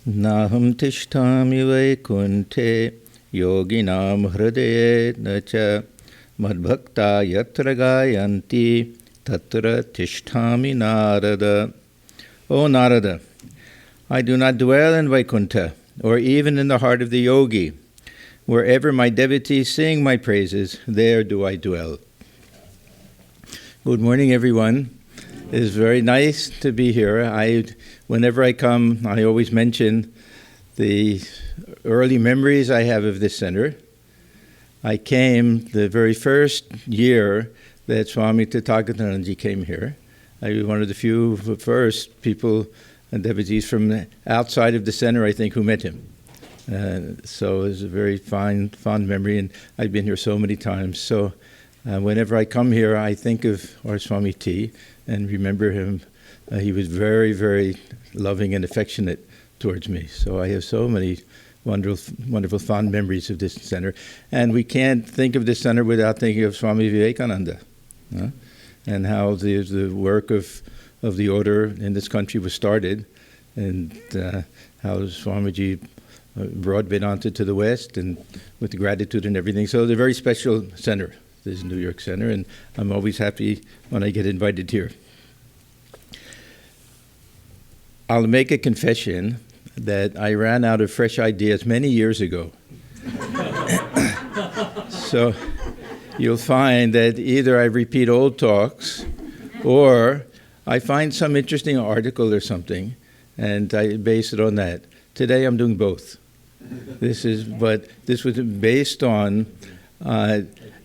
Naham tishtami vaikunte yoginam hridaye nacha madbhakta yatra gayanti tatra tishtami Narada. O Narada, I do not dwell in Vaikuntha, or even in the heart of the yogi. Wherever my devotees sing my praises, there do I dwell. Good morning, everyone. It is very nice to be here. Whenever I come, I always mention the early memories I have of this center. I came the very first year that Swami Atmajnananda came here. I was one of the few first people and devotees from outside of the center, I think, who met him. So it was a very fond memory, and I've been here so many times. So whenever I come here, I think of our Swami T and remember him. He was very, very loving and affectionate towards me. So I have so many wonderful fond memories of this center. And we can't think of this center without thinking of Swami Vivekananda, and how the work of the order in this country was started, and how Swamiji brought Vedanta to the West, and with gratitude and everything. So it's a very special center, this New York Center, and I'm always happy when I get invited here. I'll make a confession that I ran out of fresh ideas many years ago. So you'll find that either I repeat old talks or I find some interesting article or something and I base it on that. Today I'm doing both. This was based on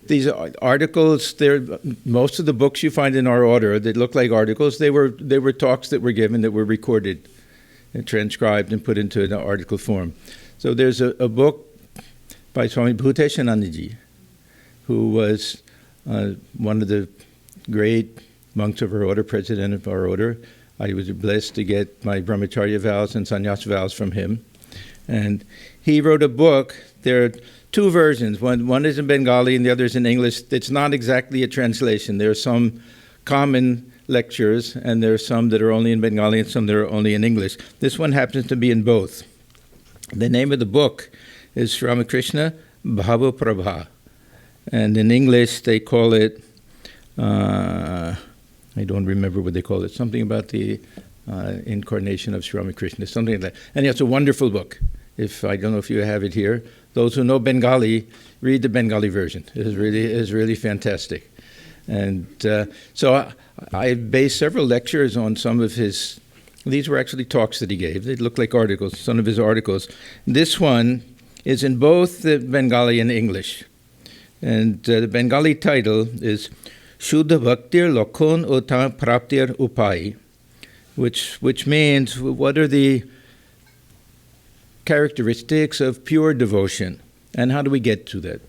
these articles. Most of the books you find in our order that look like articles, they were talks that were given that were recorded and transcribed and put into an article form. So there's a book by Swami Bhuteshanandaji, who was one of the great monks of our order, president of our order. I was blessed to get my brahmacharya vows and sannyas vows from him. And he wrote a book. There are two versions. One is in Bengali and the other is in English. It's not exactly a translation. There are some common lectures, and there are some that are only in Bengali and some that are only in English. This one happens to be in both. The name of the book is Ramakrishna Bhava Prabha. And in English they call it, I don't remember what they call it, something about the incarnation of Sri Ramakrishna, something like that. And it's a wonderful book. I don't know if you have it here. Those who know Bengali, read the Bengali version. It is really fantastic. And so I based several lectures on some of his, these were actually talks that he gave. They look like articles, some of his articles. This one is in both the Bengali and English. And the Bengali title is Shuddha Bhaktir Lakhon Ota Praptir Upai, which means what are the characteristics of pure devotion, and how do we get to that?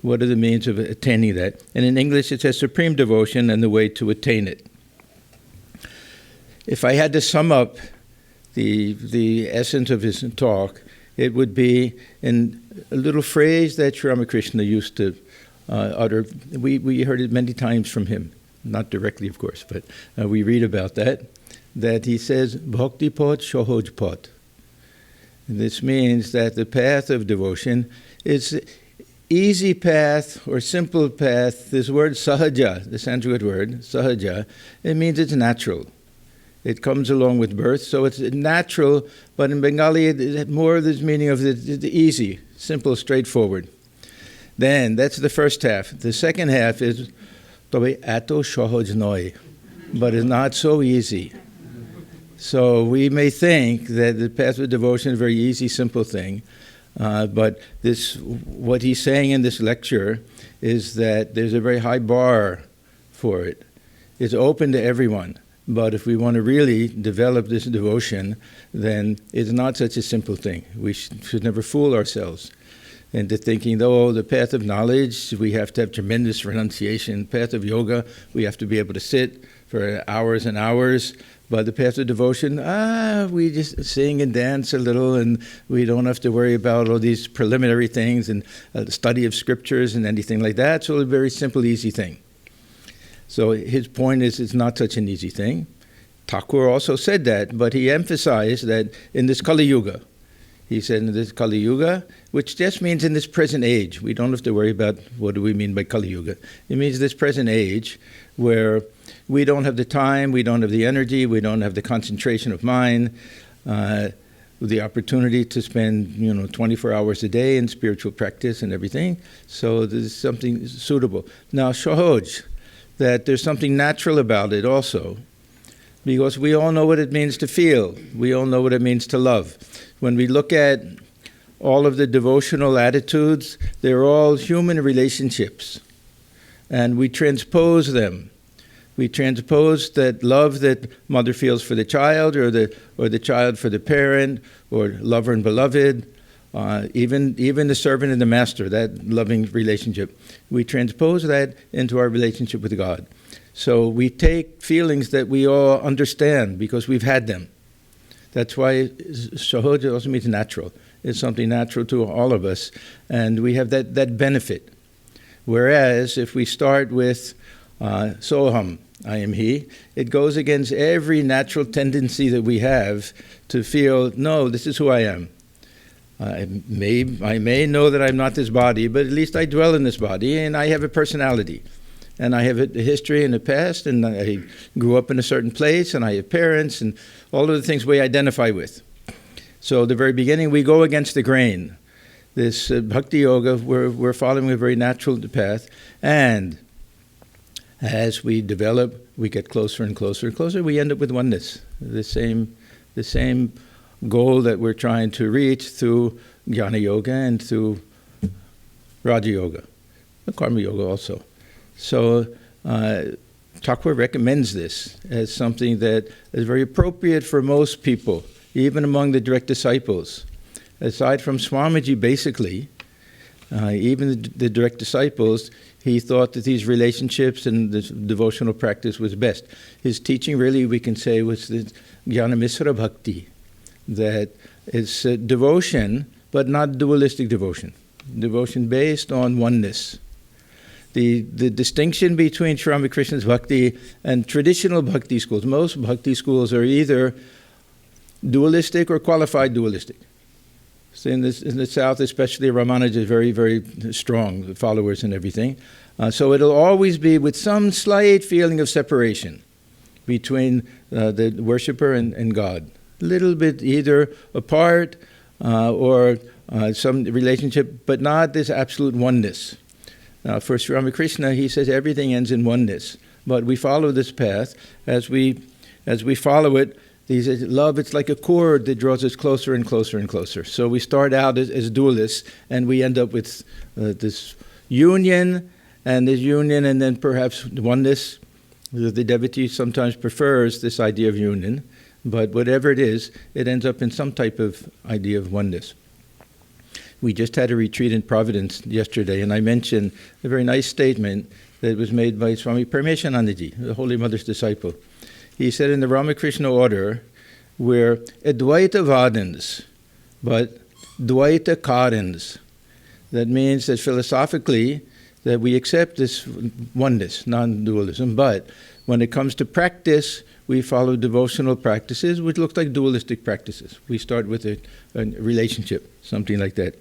What are the means of attaining that? And in English it says supreme devotion and the way to attain it. If I had to sum up the essence of his talk, it would be in a little phrase that Sri Ramakrishna used to utter. We heard it many times from him, not directly, of course, but we read about that he says, Bhakti Pot Shohoj Pot. This means that the path of devotion is easy path or simple path. This word sahaja, the Sanskrit word, sahaja, it means it's natural. It comes along with birth, so it's natural, but in Bengali it more of this meaning of the easy, simple, straightforward. Then, that's the first half. The second half is tobe ato shohoj noy, but it's not so easy. So we may think that the path of devotion is a very easy, simple thing, but what he's saying in this lecture is that there's a very high bar for it. It's open to everyone, but if we want to really develop this devotion, then it's not such a simple thing. We should never fool ourselves into thinking, the path of knowledge, we have to have tremendous renunciation. Path of yoga, we have to be able to sit for hours and hours. But the path of devotion, we just sing and dance a little, and we don't have to worry about all these preliminary things and the study of scriptures and anything like that. So a very simple, easy thing. So his point is it's not such an easy thing. Thakur also said that, but he emphasized that in this Kali Yuga, he said in this Kali Yuga, which just means in this present age. We don't have to worry about what do we mean by Kali Yuga. It means this present age where we don't have the time, we don't have the energy, we don't have the concentration of mind, the opportunity to spend 24 hours a day in spiritual practice and everything. So there's something suitable. Now, Shahoj, that there's something natural about it also, because we all know what it means to feel. We all know what it means to love. When we look at all of the devotional attitudes, they're all human relationships. And we transpose them. We transpose that love that mother feels for the child, or the child for the parent, or lover and beloved, even the servant and the master, that loving relationship. We transpose that into our relationship with God. So we take feelings that we all understand because we've had them. That's why Shahoj also means natural. It's something natural to all of us, and we have that benefit. Whereas if we start with Soham, I am he, it goes against every natural tendency that we have to feel, no, this is who I am. I may know that I'm not this body, but at least I dwell in this body, and I have a personality. And I have a history in the past, and I grew up in a certain place, and I have parents, and all of the things we identify with. So at the very beginning, we go against the grain. This bhakti yoga, we're following a very natural path, and as we develop, we get closer and closer and closer, we end up with oneness, the same goal that we're trying to reach through jnana yoga and through raja yoga, the karma yoga also. So Thakur recommends this as something that is very appropriate for most people, even among the direct disciples. Aside from Swamiji, basically, even the direct disciples, he thought that these relationships and this devotional practice was best. His teaching, really, we can say, was the Jnana Misra Bhakti, that it's devotion, but not dualistic devotion. Devotion based on oneness. The distinction between Sri Ramakrishna's bhakti and traditional bhakti schools, most bhakti schools are either dualistic or qualified dualistic. So in the South, especially, Ramanuja is very, very strong, followers and everything. So it'll always be with some slight feeling of separation between the worshipper and God. A little bit either apart or some relationship, but not this absolute oneness. For Sri Ramakrishna, he says everything ends in oneness. But we follow this path. As we follow it, he says, love, it's like a cord that draws us closer and closer and closer. So we start out as dualists, and we end up with this union, and then perhaps oneness. The devotee sometimes prefers this idea of union, but whatever it is, it ends up in some type of idea of oneness. We just had a retreat in Providence yesterday, and I mentioned a very nice statement that was made by Swami Parameshanandaji, the Holy Mother's disciple. He said in the Ramakrishna order, we're Advaita Vadins, but Dvaita Karins. That means that philosophically, that we accept this oneness, non-dualism, but when it comes to practice, we follow devotional practices, which look like dualistic practices. We start with a relationship, something like that.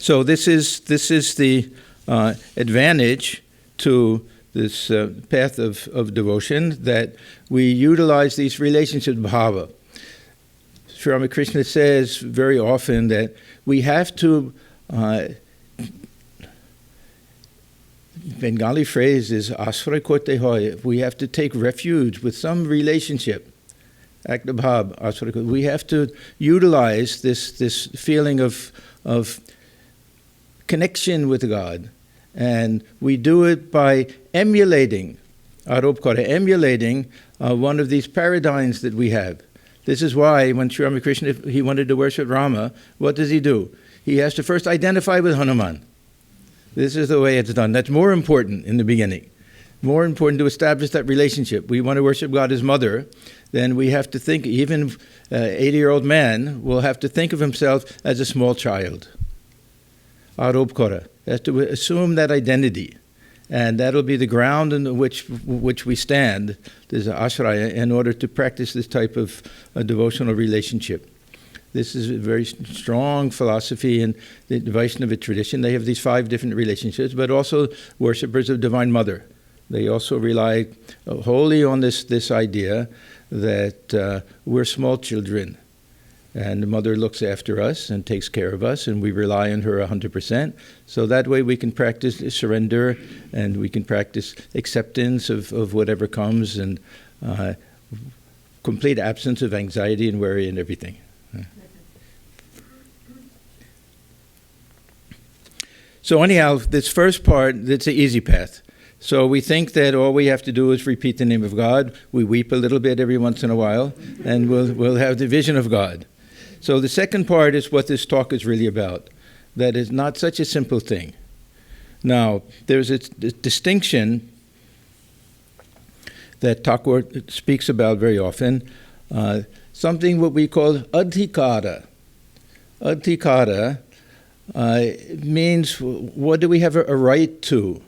So this is the advantage to this path of devotion, that we utilize these relationships, bhava. Sri Ramakrishna says very often that we have to, Bengali phrase is asray korte hoy, we have to take refuge with some relationship. Akdabhab, asray korte. We have to utilize this feeling of connection with God. And we do it by emulating one of these paradigms that we have. This is why when Sri Ramakrishna, he wanted to worship Rama, what does he do? He has to first identify with Hanuman. This is the way it's done. That's more important in the beginning. More important to establish that relationship. We want to worship God as mother, then we have to think, even an 80-year-old man will have to think of himself as a small child. Aropkara. Has to assume that identity. And that'll be the ground in which we stand, this ashraya, in order to practice this type of devotional relationship. This is a very strong philosophy in the Vaishnava tradition. They have these 5 different relationships, but also worshippers of Divine Mother. They also rely wholly on this idea that we're small children, and the Mother looks after us and takes care of us, and we rely on her 100%. So that way we can practice surrender, and we can practice acceptance of whatever comes, and complete absence of anxiety and worry and everything. So anyhow, this first part, it's the easy path. So we think that all we have to do is repeat the name of God. We weep a little bit every once in a while, and we'll have the vision of God. So the second part is what this talk is really about. That is not such a simple thing. Now, there's a distinction that Thakur speaks about very often, something what we call adhikara. Adhikara means, what do we have a right to?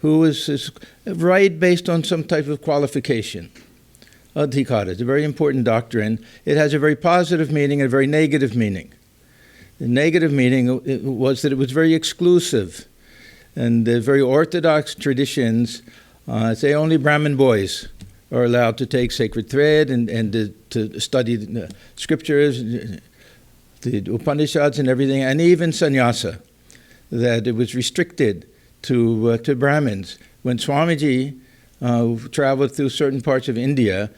Who is right based on some type of qualification? Adhikara is a very important doctrine. It has a very positive meaning and a very negative meaning. The negative meaning was that it was very exclusive. And the very orthodox traditions say only Brahmin boys are allowed to take sacred thread and to study the scriptures, the Upanishads and everything, and even sannyasa, that it was restricted to Brahmins. When Swamiji traveled through certain parts of India,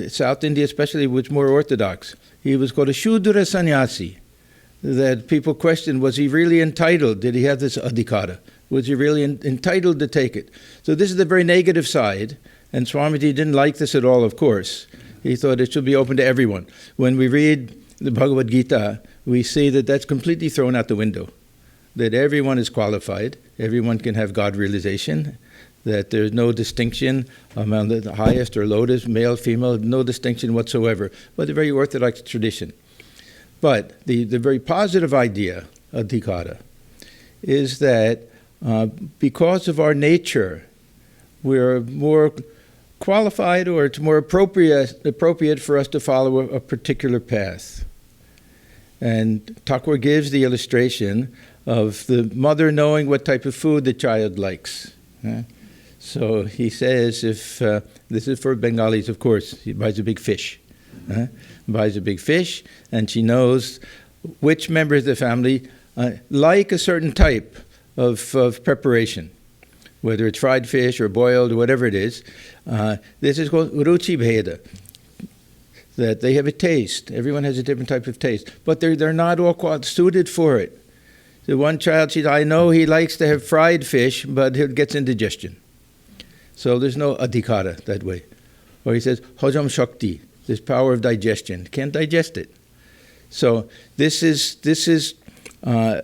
South India especially, was more orthodox, he was called a Shudra sannyasi, that people questioned, was he really entitled? Did he have this adhikara? Was he really entitled to take it? So this is the very negative side, and Swamiji didn't like this at all, of course. He thought it should be open to everyone. When we read the Bhagavad Gita, we see that that's completely thrown out the window, that everyone is qualified, everyone can have God realization, that there's no distinction among the highest or lowest, male, female, no distinction whatsoever, but a very orthodox tradition. But the very positive idea, adhikara, is that because of our nature, we're more qualified, or it's more appropriate for us to follow a particular path. And Thakur gives the illustration of the mother knowing what type of food the child likes. So he says, if this is for Bengalis, of course, he buys a big fish. Buys a big fish, and she knows which members of the family like a certain type of preparation, whether it's fried fish or boiled or whatever it is. This is called ruchi bheda, that they have a taste. Everyone has a different type of taste, but they're not all suited for it. The one child, she said, I know he likes to have fried fish, but it gets indigestion. So there's no adhikara that way. Or he says, hojam shakti, this power of digestion. Can't digest it. So this is the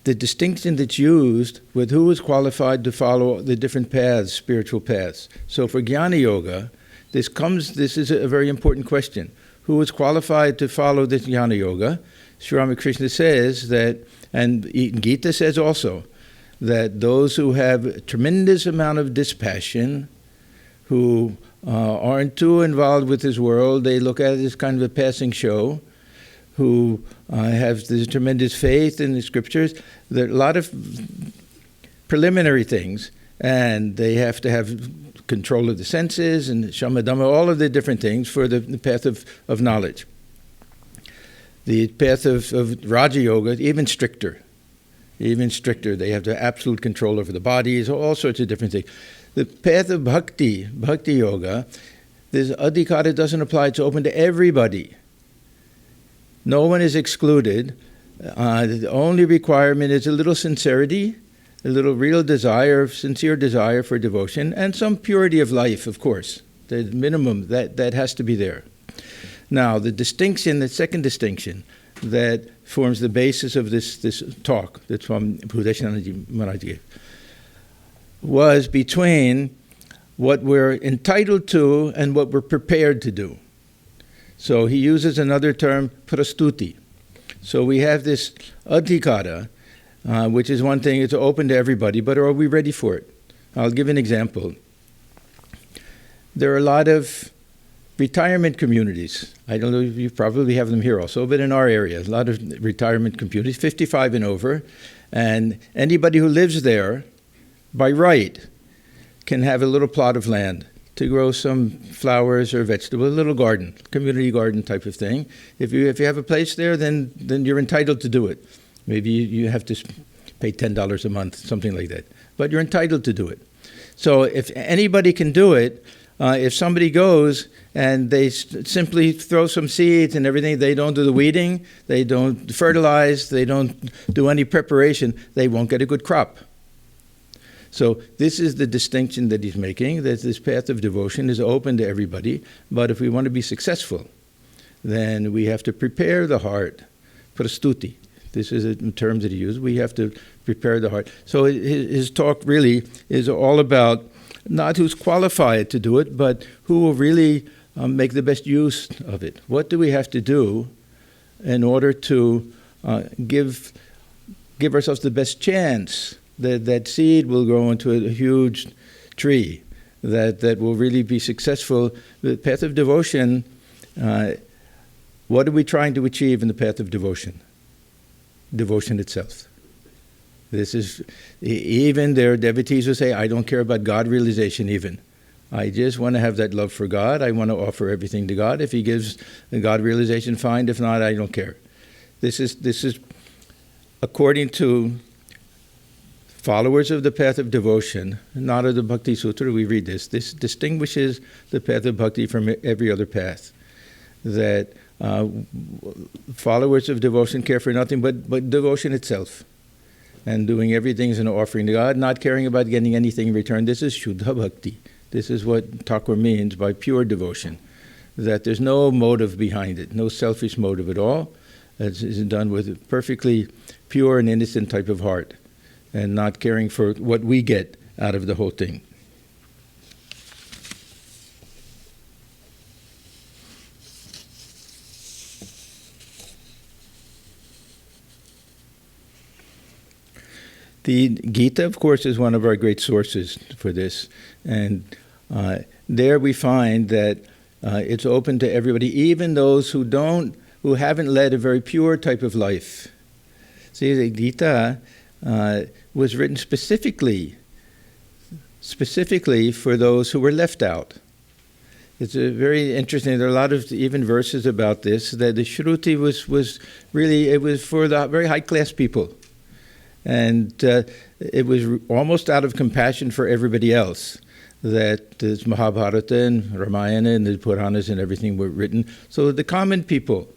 distinction that's used with who is qualified to follow the different paths, spiritual paths. So for Jnana Yoga, this is a very important question. Who is qualified to follow this Jnana Yoga? Sri Ramakrishna says that, and Gita says also, that those who have a tremendous amount of dispassion, who aren't too involved with this world, they look at it as kind of a passing show, who have this tremendous faith in the scriptures, there are a lot of preliminary things, and they have to have control of the senses and shamadhamma, all of the different things for the path of knowledge. The path of Raja Yoga, even stricter. They have the absolute control over the bodies, all sorts of different things. The path of Bhakti Yoga, this adhikara doesn't apply, it's open to everybody. No one is excluded. The only requirement is a little sincerity, a little real desire, sincere desire for devotion, and some purity of life, of course. The minimum, that has to be there. Now, the second distinction that forms the basis of this talk that Swami Maharaj gave, was between what we're entitled to and what we're prepared to do. So he uses another term, prastuti. So we have this adhikara, which is one thing. It's open to everybody, but are we ready for it? I'll give an example. There are a lot of retirement communities. I don't know if you probably have them here also, but in our area, a lot of retirement communities, 55 and over, and anybody who lives there, by right, can have a little plot of land to grow some flowers or vegetables, a little garden, community garden type of thing. If you have a place there, then you're entitled to do it. Maybe you have to pay $10 a month, something like that. But you're entitled to do it. So if anybody can do it, if somebody goes and they simply throw some seeds and everything, they don't do the weeding, they don't fertilize, they don't do any preparation, they won't get a good crop. So this is the distinction that he's making, that this path of devotion is open to everybody, but if we want to be successful, then we have to prepare the heart. Prastuti. This is a term that he used. We have to prepare the heart. So his talk really is all about not who's qualified to do it, but who will really make the best use of it. What do we have to do in order to give ourselves the best chance that seed will grow into a huge tree, that will really be successful? The path of devotion, what are we trying to achieve in the path of devotion? Devotion itself. This is, even there are devotees who say, I don't care about God realization even. I just want to have that love for God. I want to offer everything to God. If he gives the God realization, fine. If not, I don't care. This is according to followers of the path of devotion, not of the Bhakti Sutra, we read this. This distinguishes the path of bhakti from every other path. That followers of devotion care for nothing but devotion itself. And doing everything as an offering to God, not caring about getting anything in return. This is Shuddha Bhakti. This is what Thakur means by pure devotion. That there's no motive behind it, no selfish motive at all. It's done with a perfectly pure and innocent type of heart, and not caring for what we get out of the whole thing. The Gita, of course, is one of our great sources for this. And there we find that it's open to everybody, even those who haven't led a very pure type of life. See, the Gita was written specifically for those who were left out. It's a very interesting, there are a lot of even verses about this, that the Shruti was really, it was for the very high-class people. And it was almost out of compassion for everybody else that this Mahabharata and Ramayana and the Puranas and everything were written. So the common people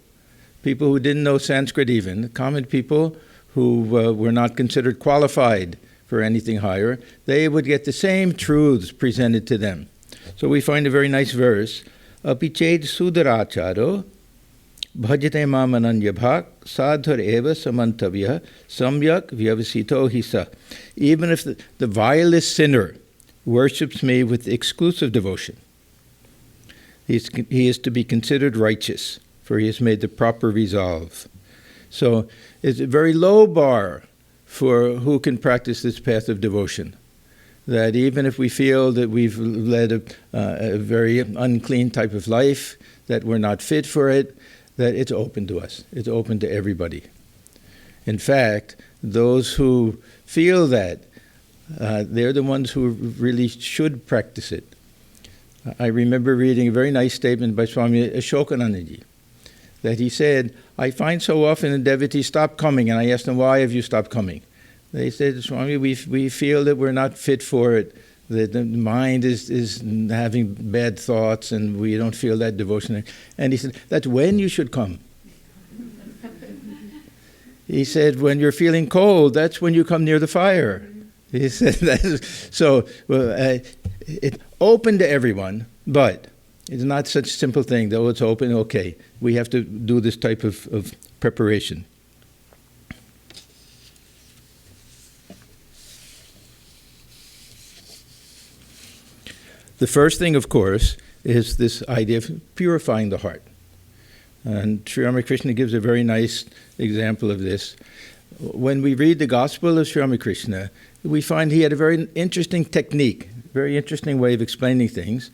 who didn't know Sanskrit even, the common people who were not considered qualified for anything higher, they would get the same truths presented to them. So we find a very nice verse, Apiched Sudaracharo Bhajate mam ananya bhak sadhar eva samantavya samyak vyavasito hisa. Even if the vilest sinner worships me with exclusive devotion, he is to be considered righteous, for he has made the proper resolve. So it's a very low bar for who can practice this path of devotion. That even if we feel that we've led a very unclean type of life, that we're not fit for it, that it's open to us. It's open to everybody. In fact, those who feel that, they're the ones who really should practice it. I remember reading a very nice statement by Swami Ashokanandaji, that he said, I find so often the devotees stop coming, and I asked them, why have you stopped coming? They said, Swami, we feel that we're not fit for it, that the mind is having bad thoughts, and we don't feel that devotion. And he said, that's when you should come. He said, when you're feeling cold, that's when you come near the fire. He said, so it's open to everyone, but it's not such a simple thing, though it's open, okay, we have to do this type of preparation. The first thing, of course, is this idea of purifying the heart. And Sri Ramakrishna gives a very nice example of this. when we read the Gospel of Sri Ramakrishna, we find he had a very interesting technique, very interesting way of explaining things,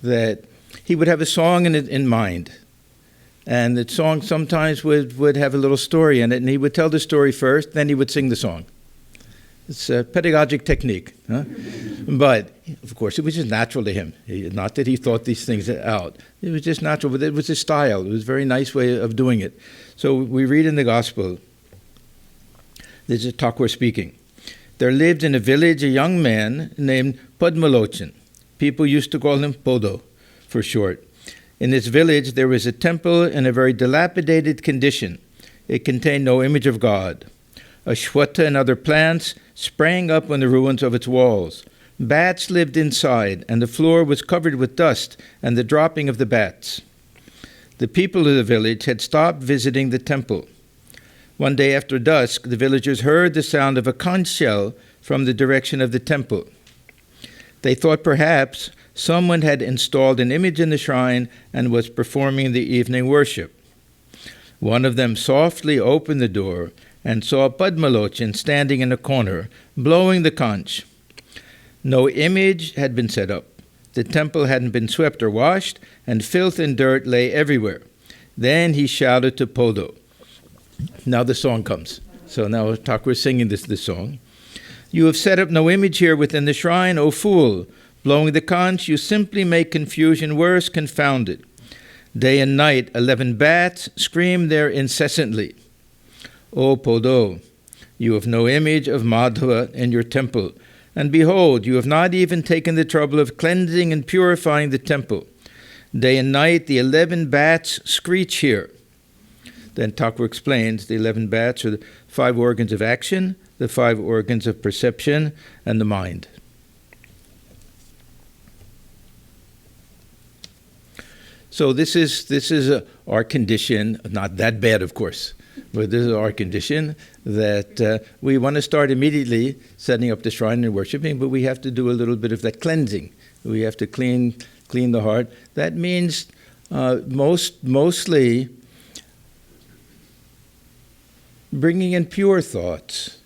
that he would have a song in mind. And the song sometimes would have a little story in it, and he would tell the story first, then he would sing the song. It's a pedagogic technique. Huh? But, of course, it was just natural to him. Not that he thought these things out. It was just natural, but it was his style. It was a very nice way of doing it. So we read in the Gospel, this is Thakur speaking. There lived in a village a young man named Padmalochan. People used to call him Podo for short. In this village there was a temple in a very dilapidated condition. It contained no image of God. Ashwatha and other plants sprang up on the ruins of its walls. Bats lived inside, and the floor was covered with dust and the dropping of the bats. The people of the village had stopped visiting the temple. One day after dusk, the villagers heard the sound of a conch shell from the direction of the temple. They thought perhaps someone had installed an image in the shrine and was performing the evening worship. One of them softly opened the door and saw Padmalochan standing in a corner, blowing the conch. No image had been set up. The temple hadn't been swept or washed, and filth and dirt lay everywhere. Then he shouted to Podo. Now the song comes. So now Thakur is singing this song. You have set up no image here within the shrine, O fool. Blowing the conch, you simply make confusion worse, confounded. Day and night, 11 bats scream there incessantly. O Podo, you have no image of Madhava in your temple, and behold, you have not even taken the trouble of cleansing and purifying the temple. Day and night, the 11 bats screech here. Then Thakur explains the 11 bats are the 5 organs of action, the 5 organs of perception, and the mind. So this is our condition, not that bad, of course, but this is our condition that we want to start immediately setting up the shrine and worshiping, but we have to do a little bit of that cleansing. We have to clean the heart. That means mostly bringing in pure thoughts.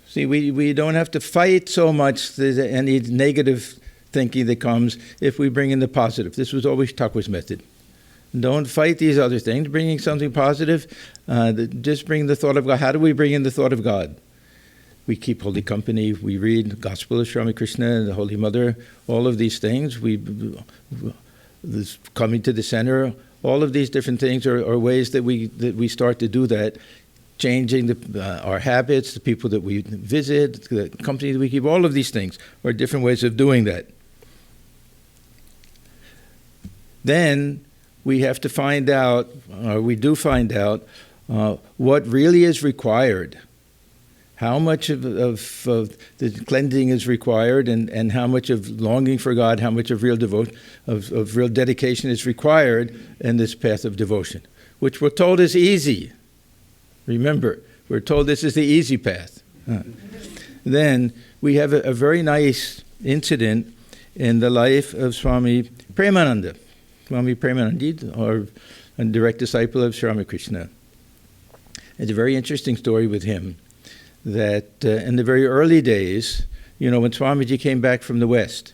See, we don't have to fight so much any negative thinking that comes if we bring in the positive. This was always Thakur's method. Don't fight these other things. Bringing something positive, just bring the thought of God. How do we bring in the thought of God? We keep holy company. We read the Gospel of Sri Ramakrishna, the Holy Mother, all of these things. This coming to the center, all of these different things are ways that we start to do that, changing our habits, the people that we visit, the company that we keep. All of these things are different ways of doing that. Then we have to find out, or we do find out, what really is required. How much of the cleansing is required, and how much of longing for God, how much of real devotion, of real dedication is required in this path of devotion, which we're told is easy. Remember, we're told this is the easy path. Then we have a very nice incident in the life of Swami Premananda. Swami Premananda, a direct disciple of Sri Ramakrishna. It's a very interesting story with him, that in the very early days, when Swamiji came back from the West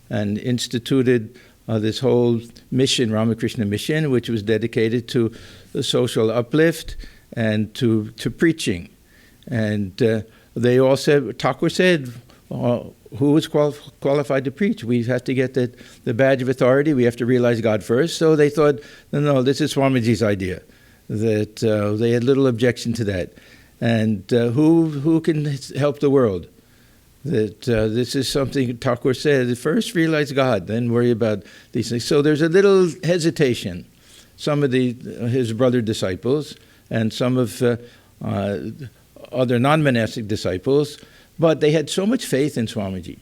and instituted this whole mission, Ramakrishna mission, which was dedicated to the social uplift and to preaching. And they all said, Thakur said, who is qualified to preach? We have to get the badge of authority. We have to realize God first. So they thought, no, this is Swamiji's idea. That they had little objection to that. And who can help the world? That this is something Thakur said, first realize God, then worry about these things. So there's a little hesitation. Some of his brother disciples and some of other non-monastic disciples, but they had so much faith in Swamiji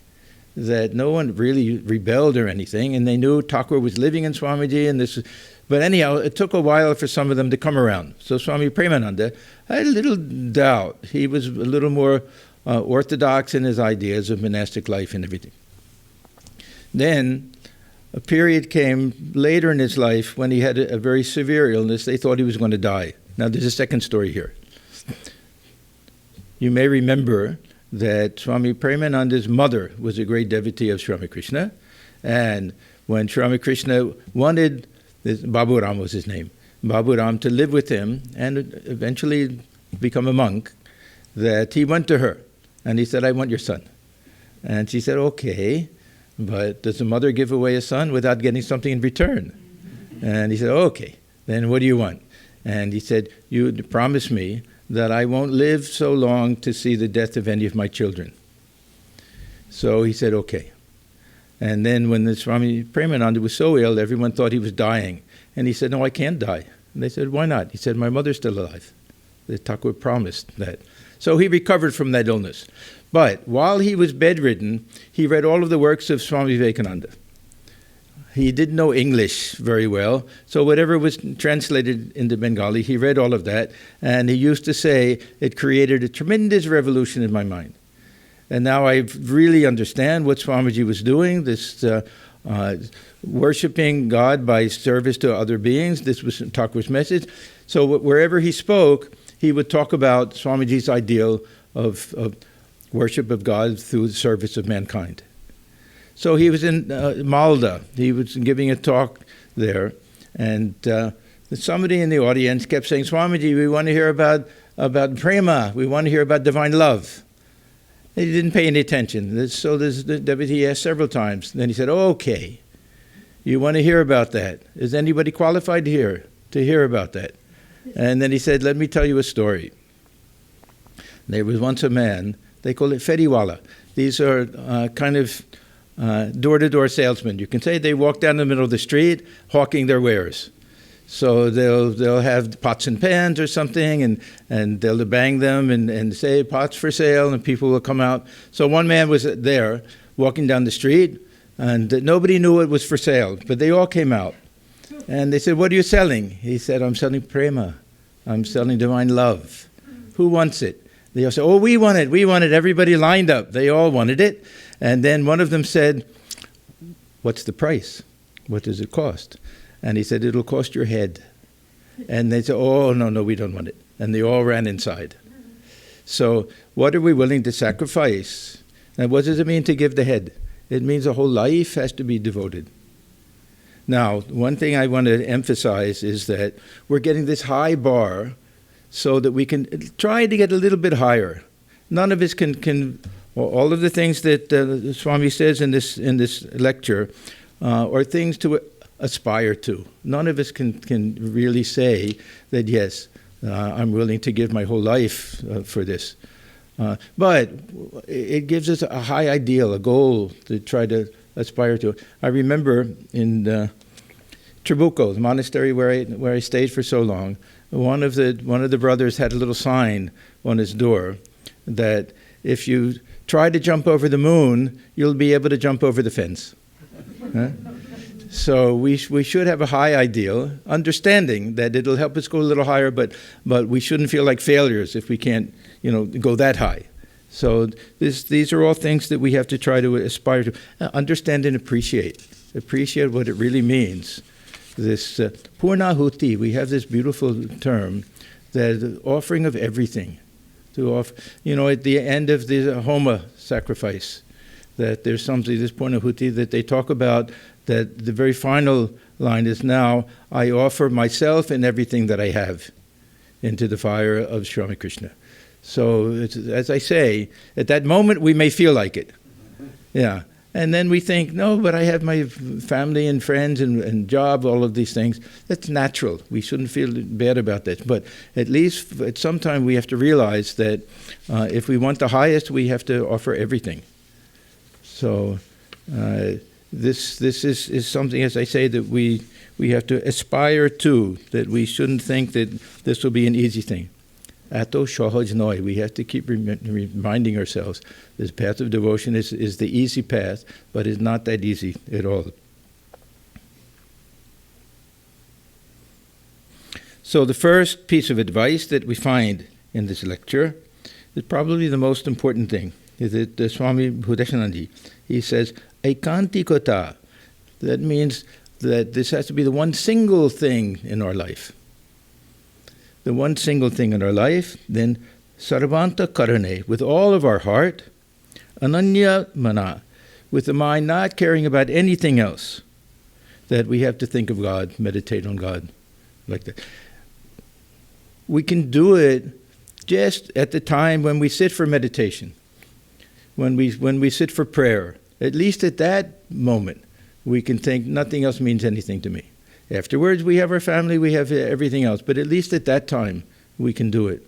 that no one really rebelled or anything, and they knew Thakur was living in Swamiji, and this. But anyhow, it took a while for some of them to come around. So Swami Premananda had a little doubt. He was a little more orthodox in his ideas of monastic life and everything. Then a period came later in his life when he had a very severe illness. They thought he was going to die. Now there's a second story here. You may remember that Swami Premananda's mother was a great devotee of Sri Ramakrishna, and when Sri Ramakrishna wanted, Babu Ram was his name, Babu Ram to live with him and eventually become a monk, that he went to her and he said, I want your son. And she said, okay, but does the mother give away a son without getting something in return? And he said, okay, then what do you want? And he said, you promise me that I won't live so long to see the death of any of my children. So he said, okay. And then when the Swami Premananda was so ill, everyone thought he was dying. And he said, no, I can't die. And they said, why not? He said, my mother's still alive. The Thakur promised that. So he recovered from that illness. But while he was bedridden, he read all of the works of Swami Vivekananda. He didn't know English very well, so whatever was translated into Bengali, he read all of that, and he used to say, it created a tremendous revolution in my mind. And now I really understand what Swamiji was doing, this worshipping God by service to other beings. This was Thakur's message. So wherever he spoke, he would talk about Swamiji's ideal of worship of God through the service of mankind. So he was in Malda. He was giving a talk there, and somebody in the audience kept saying, Swamiji, we want to hear about prema. We want to hear about divine love. And he didn't pay any attention. So the devotee asked several times. Then he said, okay, you want to hear about that? Is anybody qualified to hear about that? And then he said, let me tell you a story. There was once a man, they call it feriwala. These are kind of door-to-door salesmen. You can say they walk down the middle of the street hawking their wares. So they'll have pots and pans or something, and they'll bang them and say, pots for sale, and people will come out. So one man was there walking down the street, and nobody knew it was for sale, but they all came out. And they said, what are you selling? He said, I'm selling prema. I'm selling divine love. Who wants it? They all said, oh, we want it. Everybody lined up. They all wanted it. And then one of them said, what's the price? What does it cost? And he said, it'll cost your head. And they said, oh, no, we don't want it. And they all ran inside. So what are we willing to sacrifice? And what does it mean to give the head? It means a whole life has to be devoted. Now, one thing I want to emphasize is that we're getting this high bar so that we can try to get a little bit higher. None of us can all of the things that Swami says in this lecture are things to aspire to. None of us can really say that, yes, I'm willing to give my whole life for this. But it gives us a high ideal, a goal to try to aspire to. I remember in Trabuco, the monastery where I stayed for so long, one of the brothers had a little sign on his door that if you try to jump over the moon, you'll be able to jump over the fence. So we should have a high ideal, understanding that it'll help us go a little higher, but we shouldn't feel like failures if we can't, go that high. So these are all things that we have to try to aspire to understand and appreciate what it really means. This purnahuti, we have this beautiful term, that offering of everything. To offer, at the end of the Homa sacrifice, that there's something, this purnahuti, that they talk about, that the very final line is, now I offer myself and everything that I have into the fire of Sri Ramakrishna. So, as I say, at that moment we may feel like it. Yeah. And then we think, no, but I have my family and friends and job, all of these things. That's natural. We shouldn't feel bad about that. But at least at some time we have to realize that if we want the highest, we have to offer everything. So this is something, as I say, that we have to aspire to, that we shouldn't think that this will be an easy thing. Ato shohoj noi. We have to keep reminding ourselves this path of devotion is the easy path, but it's not that easy at all. So the first piece of advice that we find in this lecture is probably the most important thing. Is that Swami Bhudeshananji, he says, ekantikota. That means that this has to be the one single thing in our life. the one single thing in our life, then sarvanta karane, with all of our heart, ananya mana, with the mind not caring about anything else, that we have to think of God, meditate on God, like that. We can do it just at the time when we sit for meditation, when we sit for prayer. At least at that moment, we can think nothing else means anything to me. Afterwards, we have our family, we have everything else, but at least at that time, we can do it.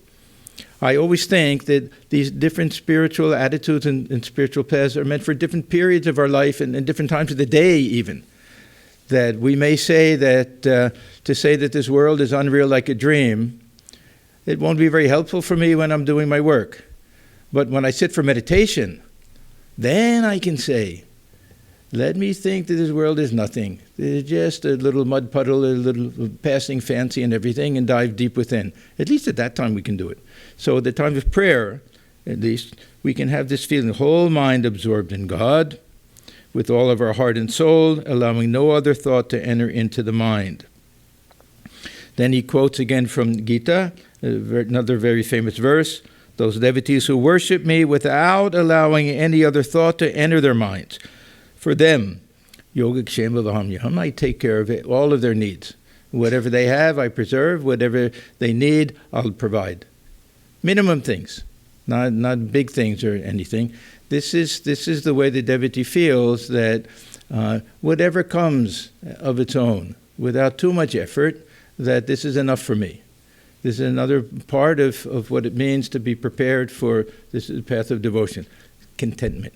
I always think that these different spiritual attitudes and spiritual paths are meant for different periods of our life and different times of the day even. That we may say that to say that this world is unreal like a dream, it won't be very helpful for me when I'm doing my work. But when I sit for meditation, then I can say, let me think that this world is nothing. It's just a little mud puddle, a little passing fancy and everything, and dive deep within. At least at that time we can do it. So at the time of prayer, at least, we can have this feeling, whole mind absorbed in God, with all of our heart and soul, allowing no other thought to enter into the mind. Then he quotes again from Gita, another very famous verse, those devotees who worship me without allowing any other thought to enter their minds. For them, yogakshema vahamyaham, I take care of it, all of their needs. Whatever they have, I preserve. Whatever they need, I'll provide. Minimum things, not big things or anything. This is the way the devotee feels, that whatever comes of its own, without too much effort, that this is enough for me. This is another part of what it means to be prepared for this path of devotion, contentment.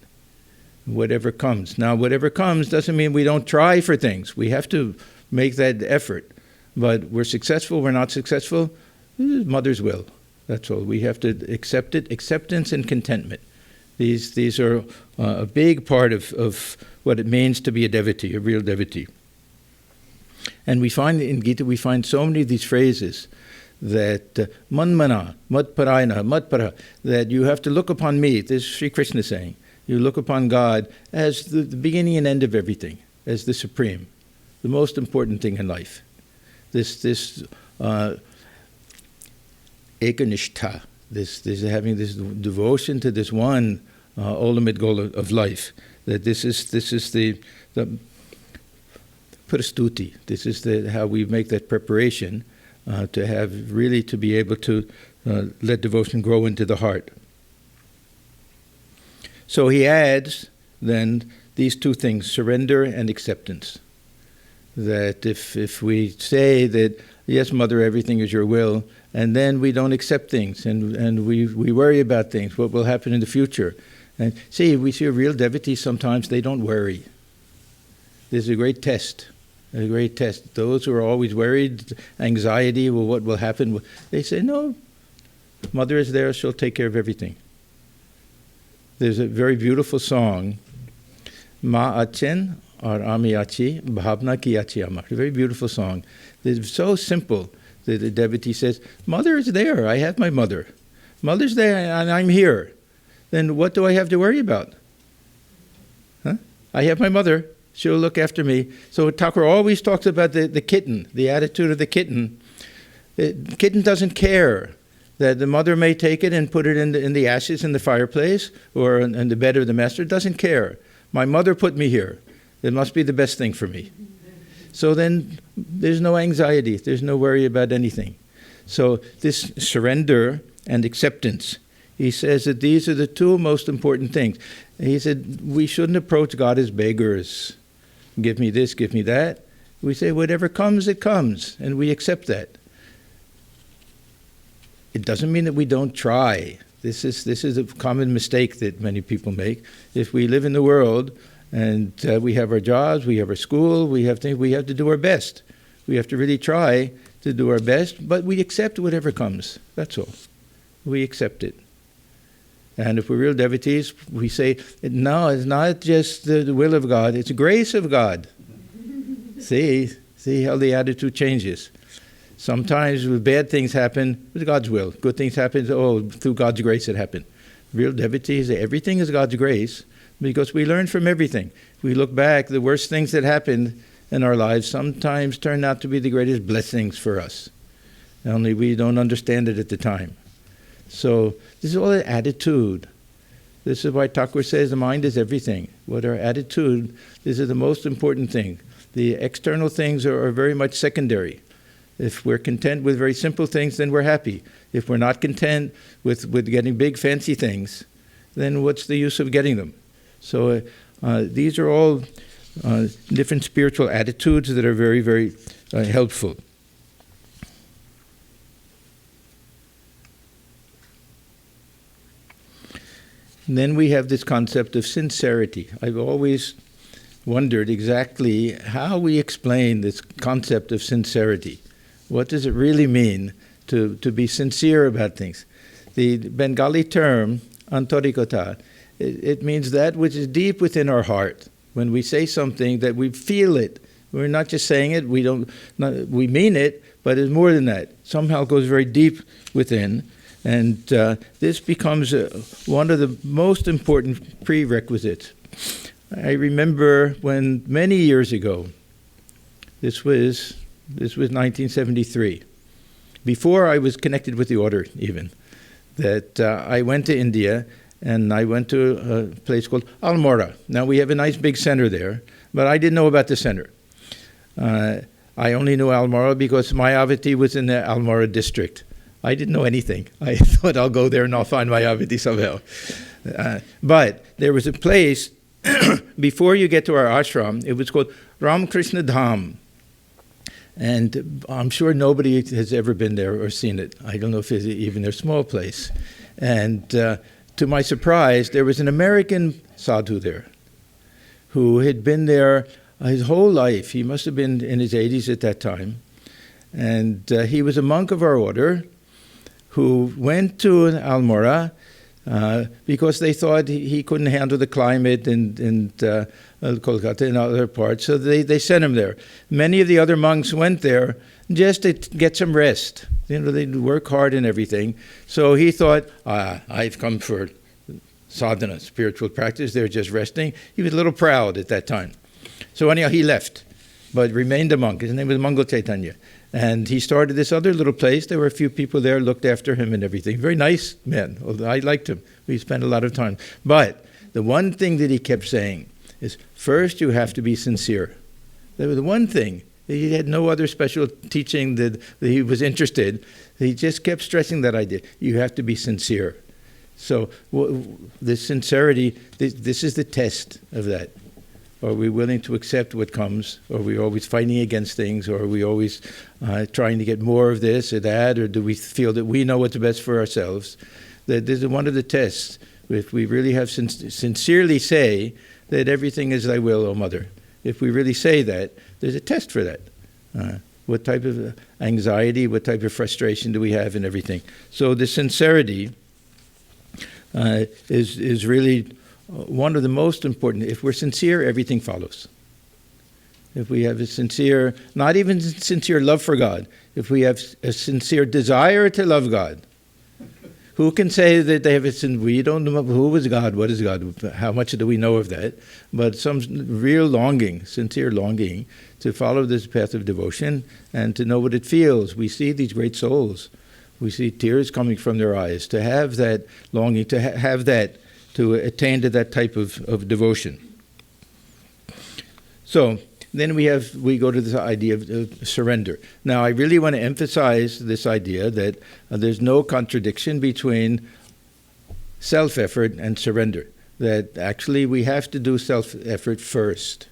Whatever comes. Now, whatever comes doesn't mean we don't try for things. We have to make that effort. But we're successful, we're not successful, this is Mother's will. That's all. We have to accept it. Acceptance and contentment. These are a big part of what it means to be a devotee, a real devotee. And we find in Gita, we find so many of these phrases that manmana, madparayana, madpara, that you have to look upon me. This is Sri Krishna saying. You look upon God as the beginning and end of everything, as the supreme, the most important thing in life. This ekanishta, this having this devotion to this one ultimate goal of life. That this is the prastuti. This is how we make that preparation to be able to let devotion grow into the heart. So he adds then these two things, surrender and acceptance. That if we say that, yes, Mother, everything is your will, and then we don't accept things, and we worry about things, what will happen in the future. And we see a real devotee, sometimes they don't worry. There's a great test. Those who are always worried, anxiety, well, what will happen? They say, no, Mother is there, she'll take care of everything. There's a very beautiful song, Ma Achen or Ami Achi, Bhavna Ki Achi Amar. A very beautiful song. It's so simple that the devotee says, Mother is there, I have my mother. Mother's there and I'm here. Then what do I have to worry about? I have my mother, she'll look after me. So Thakur always talks about the kitten, the attitude of the kitten. The kitten doesn't care that the mother may take it and put it in the ashes in the fireplace or in the bed of the master. Doesn't care. My mother put me here. It must be the best thing for me. So then there's no anxiety. There's no worry about anything. So this surrender and acceptance, he says that these are the two most important things. He said we shouldn't approach God as beggars. Give me this, give me that. We say whatever comes, it comes, and we accept that. It doesn't mean that we don't try. This is a common mistake that many people make. If we live in the world and we have our jobs, we have our school, we have things, we have to do our best. We have to really try to do our best, but we accept whatever comes. That's all. We accept it. And if we're real devotees, we say, no, it's not just the will of God, it's the grace of God. See how the attitude changes. Sometimes bad things happen, it's God's will. Good things happen, through God's grace it happened. Real devotees, everything is God's grace because we learn from everything. We look back, the worst things that happened in our lives sometimes turn out to be the greatest blessings for us. only we don't understand it at the time. So this is all an attitude. This is why Thakur says the mind is everything. What our attitude, this is the most important thing. The external things are very much secondary. If we're content with very simple things, then we're happy. If we're not content with getting big fancy things, then what's the use of getting them? So these are all different spiritual attitudes that are very, very helpful. And then we have this concept of sincerity. I've always wondered exactly how we explain this concept of sincerity. What does it really mean to be sincere about things? The Bengali term, antarikata, it means that which is deep within our heart. When we say something that we feel it, we're not just saying it, we mean it, but it's more than that. Somehow it goes very deep within. And this becomes one of the most important prerequisites. I remember when many years ago, this was 1973, before I was connected with the order even, that I went to India and I went to a place called Almora. Now we have a nice big center there, but I didn't know about the center. I only knew Almora because Mayavati was in the Almora district. I didn't know anything. I thought I'll go there and I'll find Mayavati somehow. But there was a place, before you get to our ashram, it was called Ramakrishna Dham. And I'm sure nobody has ever been there or seen it. I don't know if it's even a small place. And to my surprise, there was an American sadhu there who had been there his whole life. He must have been in his 80s at that time. And he was a monk of our order who went to Almora because they thought he couldn't handle the climate in Kolkata and other parts, so they sent him there. Many of the other monks went there just to get some rest. You know, they'd work hard and everything. So he thought, I've come for sadhana, spiritual practice. They're just resting. He was a little proud at that time. So anyhow, he left, but remained a monk. His name was Mangal Chaitanya. And he started this other little place. There were a few people there, looked after him and everything. Very nice man. I liked him. We spent a lot of time. But the one thing that he kept saying is, first you have to be sincere. That was the one thing. He had no other special teaching that he was interested. He just kept stressing that idea. You have to be sincere. So the sincerity, this is the test of that. Are we willing to accept what comes? Are we always fighting against things? Or are we always trying to get more of this or that? Or do we feel that we know what's best for ourselves? That this is one of the tests. If we really have sincerely say that everything is thy will, O Mother. If we really say that, there's a test for that. What type of anxiety, what type of frustration do we have and everything? So the sincerity is really one of the most important. If we're sincere, everything follows. If we have a sincere, not even sincere love for God, if we have a sincere desire to love God, who can say that they have a we don't know who is God, what is God, how much do we know of that, but some real longing, sincere longing to follow this path of devotion and to know what it feels. We see these great souls. We see tears coming from their eyes. To have that longing, to have that, to attain to that type of devotion. So then we go to this idea of surrender. Now I really want to emphasize this idea that there's no contradiction between self-effort and surrender. That actually we have to do self-effort first.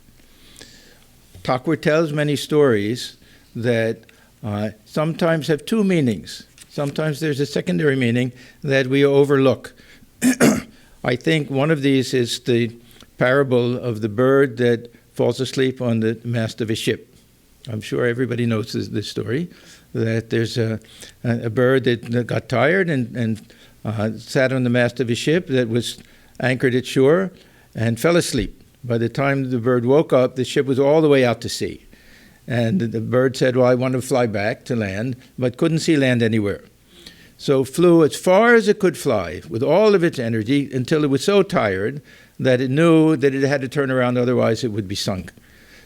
Thakur tells many stories that sometimes have two meanings. Sometimes there's a secondary meaning that we overlook. I think one of these is the parable of the bird that falls asleep on the mast of a ship. I'm sure everybody knows this story, that there's a bird that got tired and sat on the mast of a ship that was anchored at shore and fell asleep. By the time the bird woke up, the ship was all the way out to sea. And the bird said, well, I want to fly back to land, but couldn't see land anywhere. So flew as far as it could fly with all of its energy until it was so tired that it knew that it had to turn around, otherwise it would be sunk.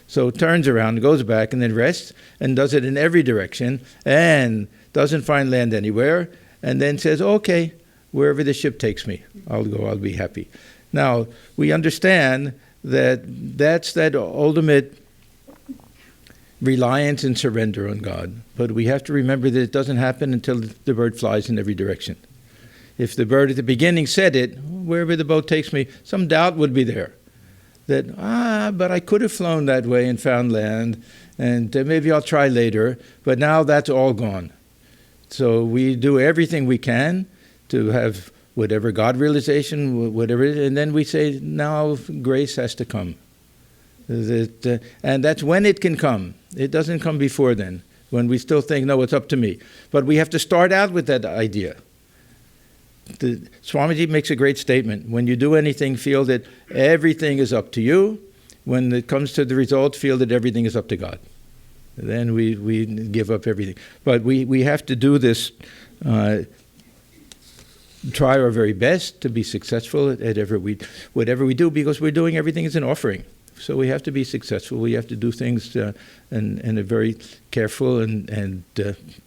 So it turns around, goes back, and then rests, and does it in every direction. And doesn't find land anywhere, and then says, okay, wherever the ship takes me, I'll go, I'll be happy. Now, we understand that that's that ultimate reliance and surrender on God. But we have to remember that it doesn't happen until the bird flies in every direction. If the bird at the beginning said it, wherever the boat takes me, some doubt would be there. That, but I could have flown that way and found land, and maybe I'll try later, but now that's all gone. So we do everything we can to have whatever God realization, whatever it is, and then we say, now grace has to come. And that's when it can come. It doesn't come before then, when we still think, no, it's up to me. But we have to start out with that idea. Swamiji makes a great statement. When you do anything, feel that everything is up to you. When it comes to the result, feel that everything is up to God. Then we give up everything. But we have to do this, try our very best to be successful at whatever we do, because we're doing everything as an offering. So we have to be successful. We have to do things in a very careful and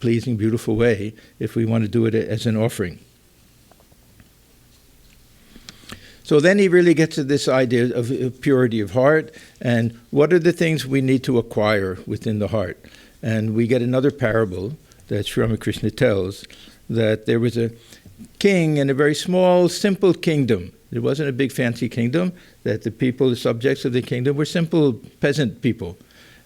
pleasing, beautiful way if we want to do it as an offering. So then he really gets to this idea of purity of heart and what are the things we need to acquire within the heart. And we get another parable that Sri Ramakrishna tells, that there was a king in a very small, simple kingdom. It wasn't a big fancy kingdom, that the people, the subjects of the kingdom, were simple peasant people.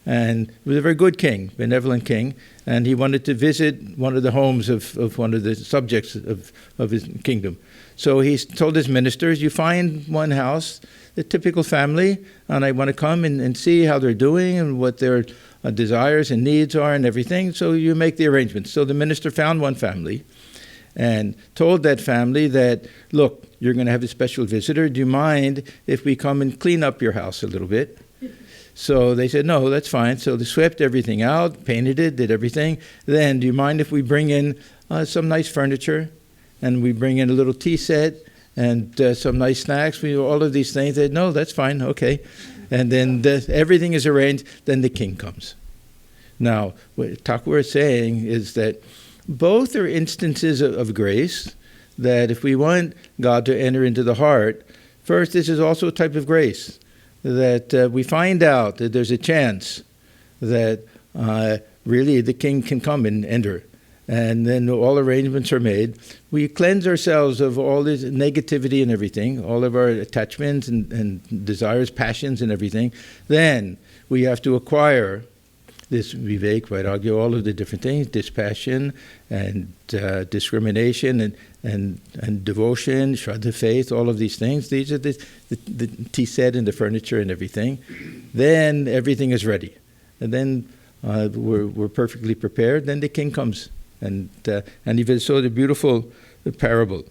And he was a very good king, benevolent king, and he wanted to visit one of the homes of one of the subjects of his kingdom. So he told his ministers, you find one house, the typical family, and I want to come and see how they're doing and what their desires and needs are and everything, so you make the arrangements. So the minister found one family and told that family that, look, you're going to have a special visitor. Do you mind if we come and clean up your house a little bit? So they said, no, that's fine. So they swept everything out, painted it, did everything. Then, do you mind if we bring in some nice furniture? And we bring in a little tea set and some nice snacks. We do all of these things. They said, no, that's fine, okay. And then everything is arranged. Then the king comes. Now, what Thakur is saying is that both are instances of grace, that if we want God to enter into the heart, first, this is also a type of grace, that we find out that there's a chance that really the king can come and enter. And then all arrangements are made. We cleanse ourselves of all this negativity and everything, all of our attachments and desires, passions and everything. Then we have to acquire this vivek, vairagya, all of the different things, dispassion and discrimination and devotion, shraddha, faith, all of these things. These are the tea set and the furniture and everything. Then everything is ready. And then we're perfectly prepared. Then the king comes. And he saw the beautiful parable.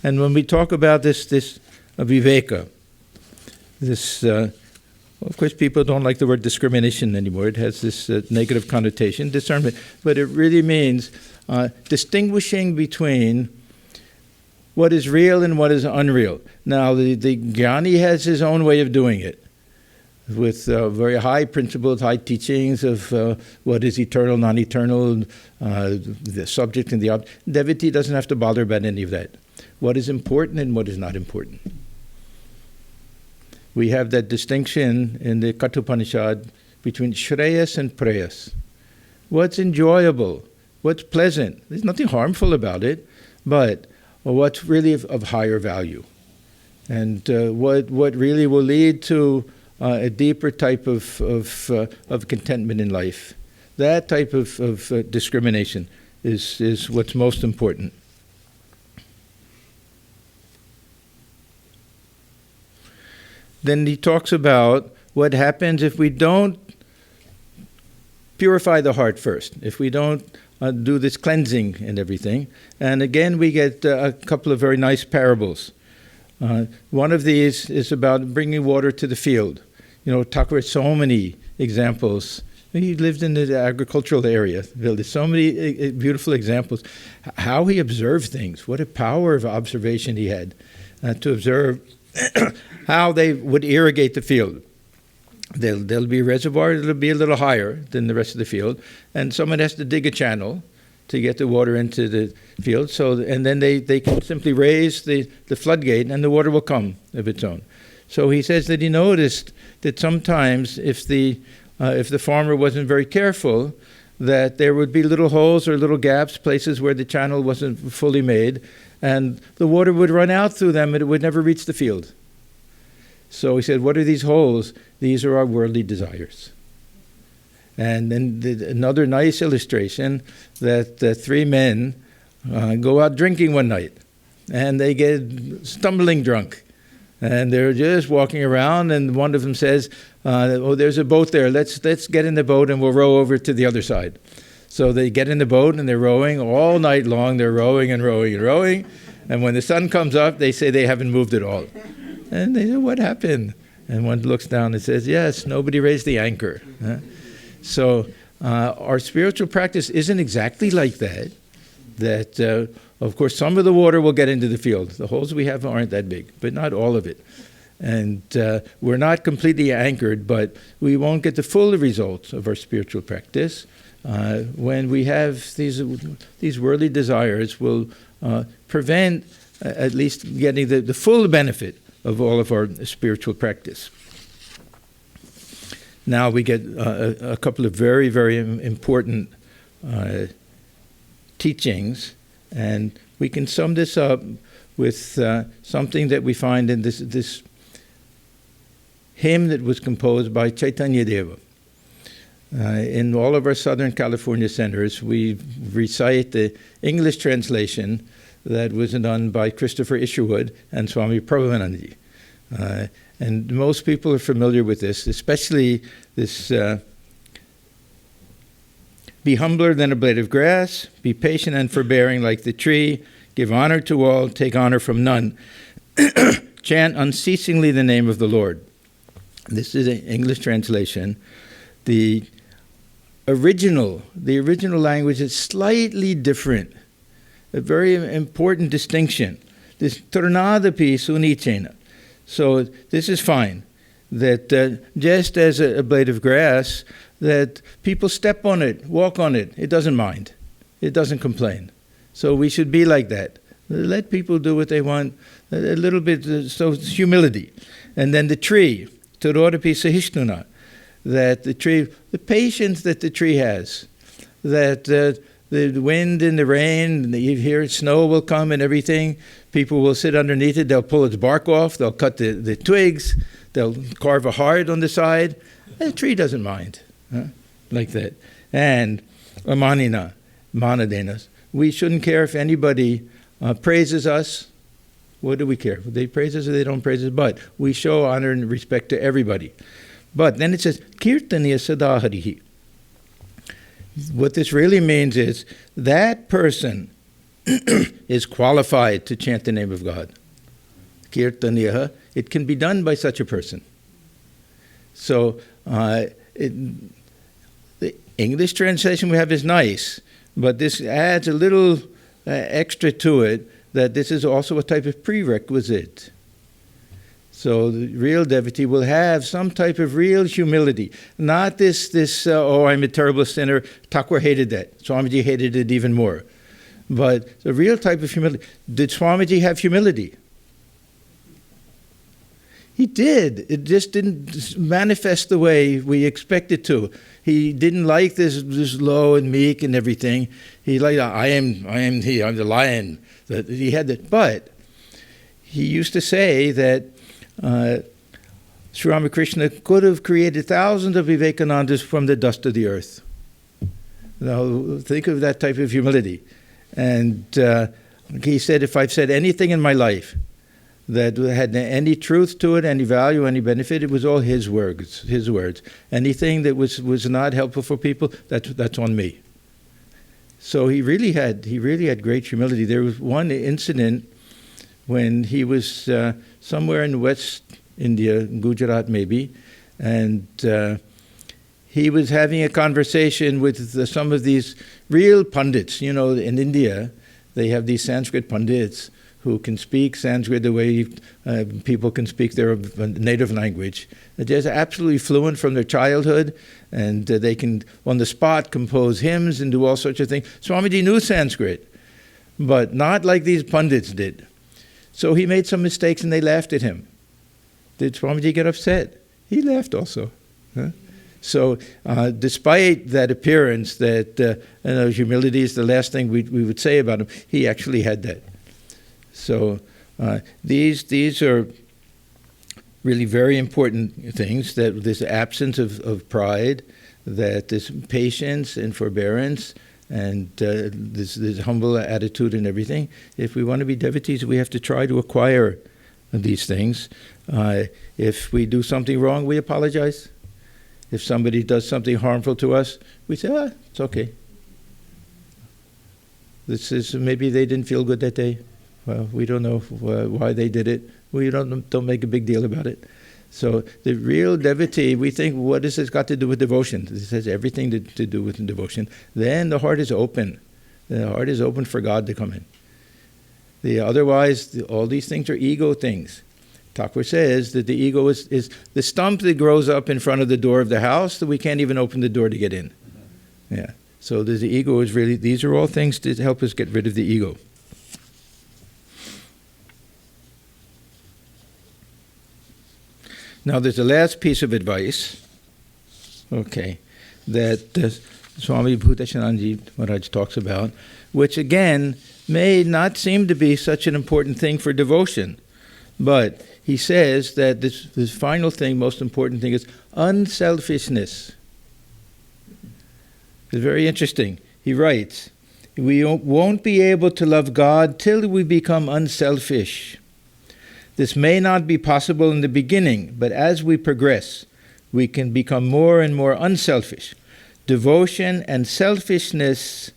And when we talk about this viveka, this, of course, people don't like the word discrimination anymore. It has this negative connotation, discernment. But it really means distinguishing between what is real and what is unreal. Now, the jnani has his own way of doing it, with very high principles, high teachings of what is eternal, non-eternal, the subject and the object. Devotee doesn't have to bother about any of that. What is important and what is not important. We have that distinction in the Kathopanishad between Shreyas and Preyas. What's enjoyable, what's pleasant. There's nothing harmful about it, but what's really of higher value. And what really will lead to a deeper type of contentment in life. That type of discrimination is what's most important. Then he talks about what happens if we don't purify the heart first, if we don't do this cleansing and everything. And again, we get a couple of very nice parables. One of these is about bringing water to the field. You know, Thakur has so many examples. He lived in the agricultural area. There's so many beautiful examples. How he observed things. What a power of observation he had to observe how they would irrigate the field. There'll be a reservoir that'll be a little higher than the rest of the field, and someone has to dig a channel to get the water into the field. And then they can simply raise the floodgate, and the water will come of its own. So he says that he noticed that sometimes if the farmer wasn't very careful, that there would be little holes or little gaps, places where the channel wasn't fully made, and the water would run out through them and it would never reach the field. So he said, what are these holes? These are our worldly desires. And then another nice illustration that three men go out drinking one night, and they get stumbling drunk. And they're just walking around, and one of them says, oh, there's a boat there. Let's get in the boat and we'll row over to the other side. So they get in the boat and they're rowing all night long. They're rowing and rowing and rowing. And when the sun comes up, they say they haven't moved at all. And they say, what happened? And one looks down and says, yes, nobody raised the anchor. So our spiritual practice isn't exactly like that. Of course, some of the water will get into the field. The holes we have aren't that big, but not all of it. And we're not completely anchored, but we won't get the full results of our spiritual practice. When we have these worldly desires, will prevent at least getting the full benefit of all of our spiritual practice. Now we get a couple of very, very important teachings, and we can sum this up with something that we find in this hymn that was composed by Chaitanya Deva. In all of our Southern California centers, we recite the English translation that was done by Christopher Isherwood and Swami Prabhupada. And most people are familiar with this, especially this, be humbler than a blade of grass, be patient and forbearing like the tree, give honor to all, take honor from none, chant unceasingly the name of the Lord. This is an English translation. The original language is slightly different, a very important distinction. This tornadapi sunichena. So this is fine, that just as a blade of grass, that people step on it, walk on it, it doesn't mind. It doesn't complain. So we should be like that. Let people do what they want, a little bit, so humility. And then the tree, torodapi sahishnuna, that the tree, the patience that the tree has, that the wind and the rain, you hear snow will come and everything, people will sit underneath it, they'll pull its bark off, they'll cut the twigs, they'll carve a heart on the side. The tree doesn't mind, like that. And amanina, manadenas, we shouldn't care if anybody praises us. What do we care? They praise us or they don't praise us, but we show honor and respect to everybody. But then it says, kirtaniya sadaharihi. What this really means is that person is qualified to chant the name of God. Kirtaniya, it can be done by such a person. So the English translation we have is nice, but this adds a little extra to it, that this is also a type of prerequisite. So the real devotee will have some type of real humility. Not this oh, I'm a terrible sinner. Thakur hated that. Swamiji hated it even more. But the real type of humility. Did Swamiji have humility? He did. It just didn't manifest the way we expect it to. He didn't like this low and meek and everything. He liked, I am he, I'm the lion. That he had that. But he used to say that Sri Ramakrishna could have created thousands of Vivekanandas from the dust of the earth. Now, think of that type of humility. And he said, if I've said anything in my life that had any truth to it, any value, any benefit, it was all his words. His words. Anything that was not helpful for people, that's on me. So he really had great humility. There was one incident when he was somewhere in West India, Gujarat maybe, and he was having a conversation with some of these real pundits. You know, in India, they have these Sanskrit pundits who can speak Sanskrit the way people can speak their native language. They're absolutely fluent from their childhood, and they can, on the spot, compose hymns and do all sorts of things. Swamiji knew Sanskrit, but not like these pundits did. So he made some mistakes and they laughed at him. Did Swamiji get upset? He laughed also. Huh? So despite that appearance that humility is the last thing we would say about him, he actually had that. So these are really very important things, that this absence of pride, that this patience and forbearance, and this humble attitude and everything. If we want to be devotees, we have to try to acquire these things. If we do something wrong, we apologize. If somebody does something harmful to us, we say, it's okay. This is, maybe they didn't feel good that day. Well, we don't know why they did it. We don't make a big deal about it. So the real devotee, we think, what has this got to do with devotion? This has everything to do with devotion. Then the heart is open. The heart is open for God to come in. Otherwise, all these things are ego things. Thakur says that the ego is the stump that grows up in front of the door of the house that we can't even open the door to get in. Yeah. So the ego is really, these are all things to help us get rid of the ego. Now there's the last piece of advice, that Swami Bhuteshananji Maharaj talks about, which again may not seem to be such an important thing for devotion, but he says that this final thing, most important thing, is unselfishness. It's very interesting. He writes, we won't be able to love God till we become unselfish. This may not be possible in the beginning, but as we progress, we can become more and more unselfish. Devotion and selfishness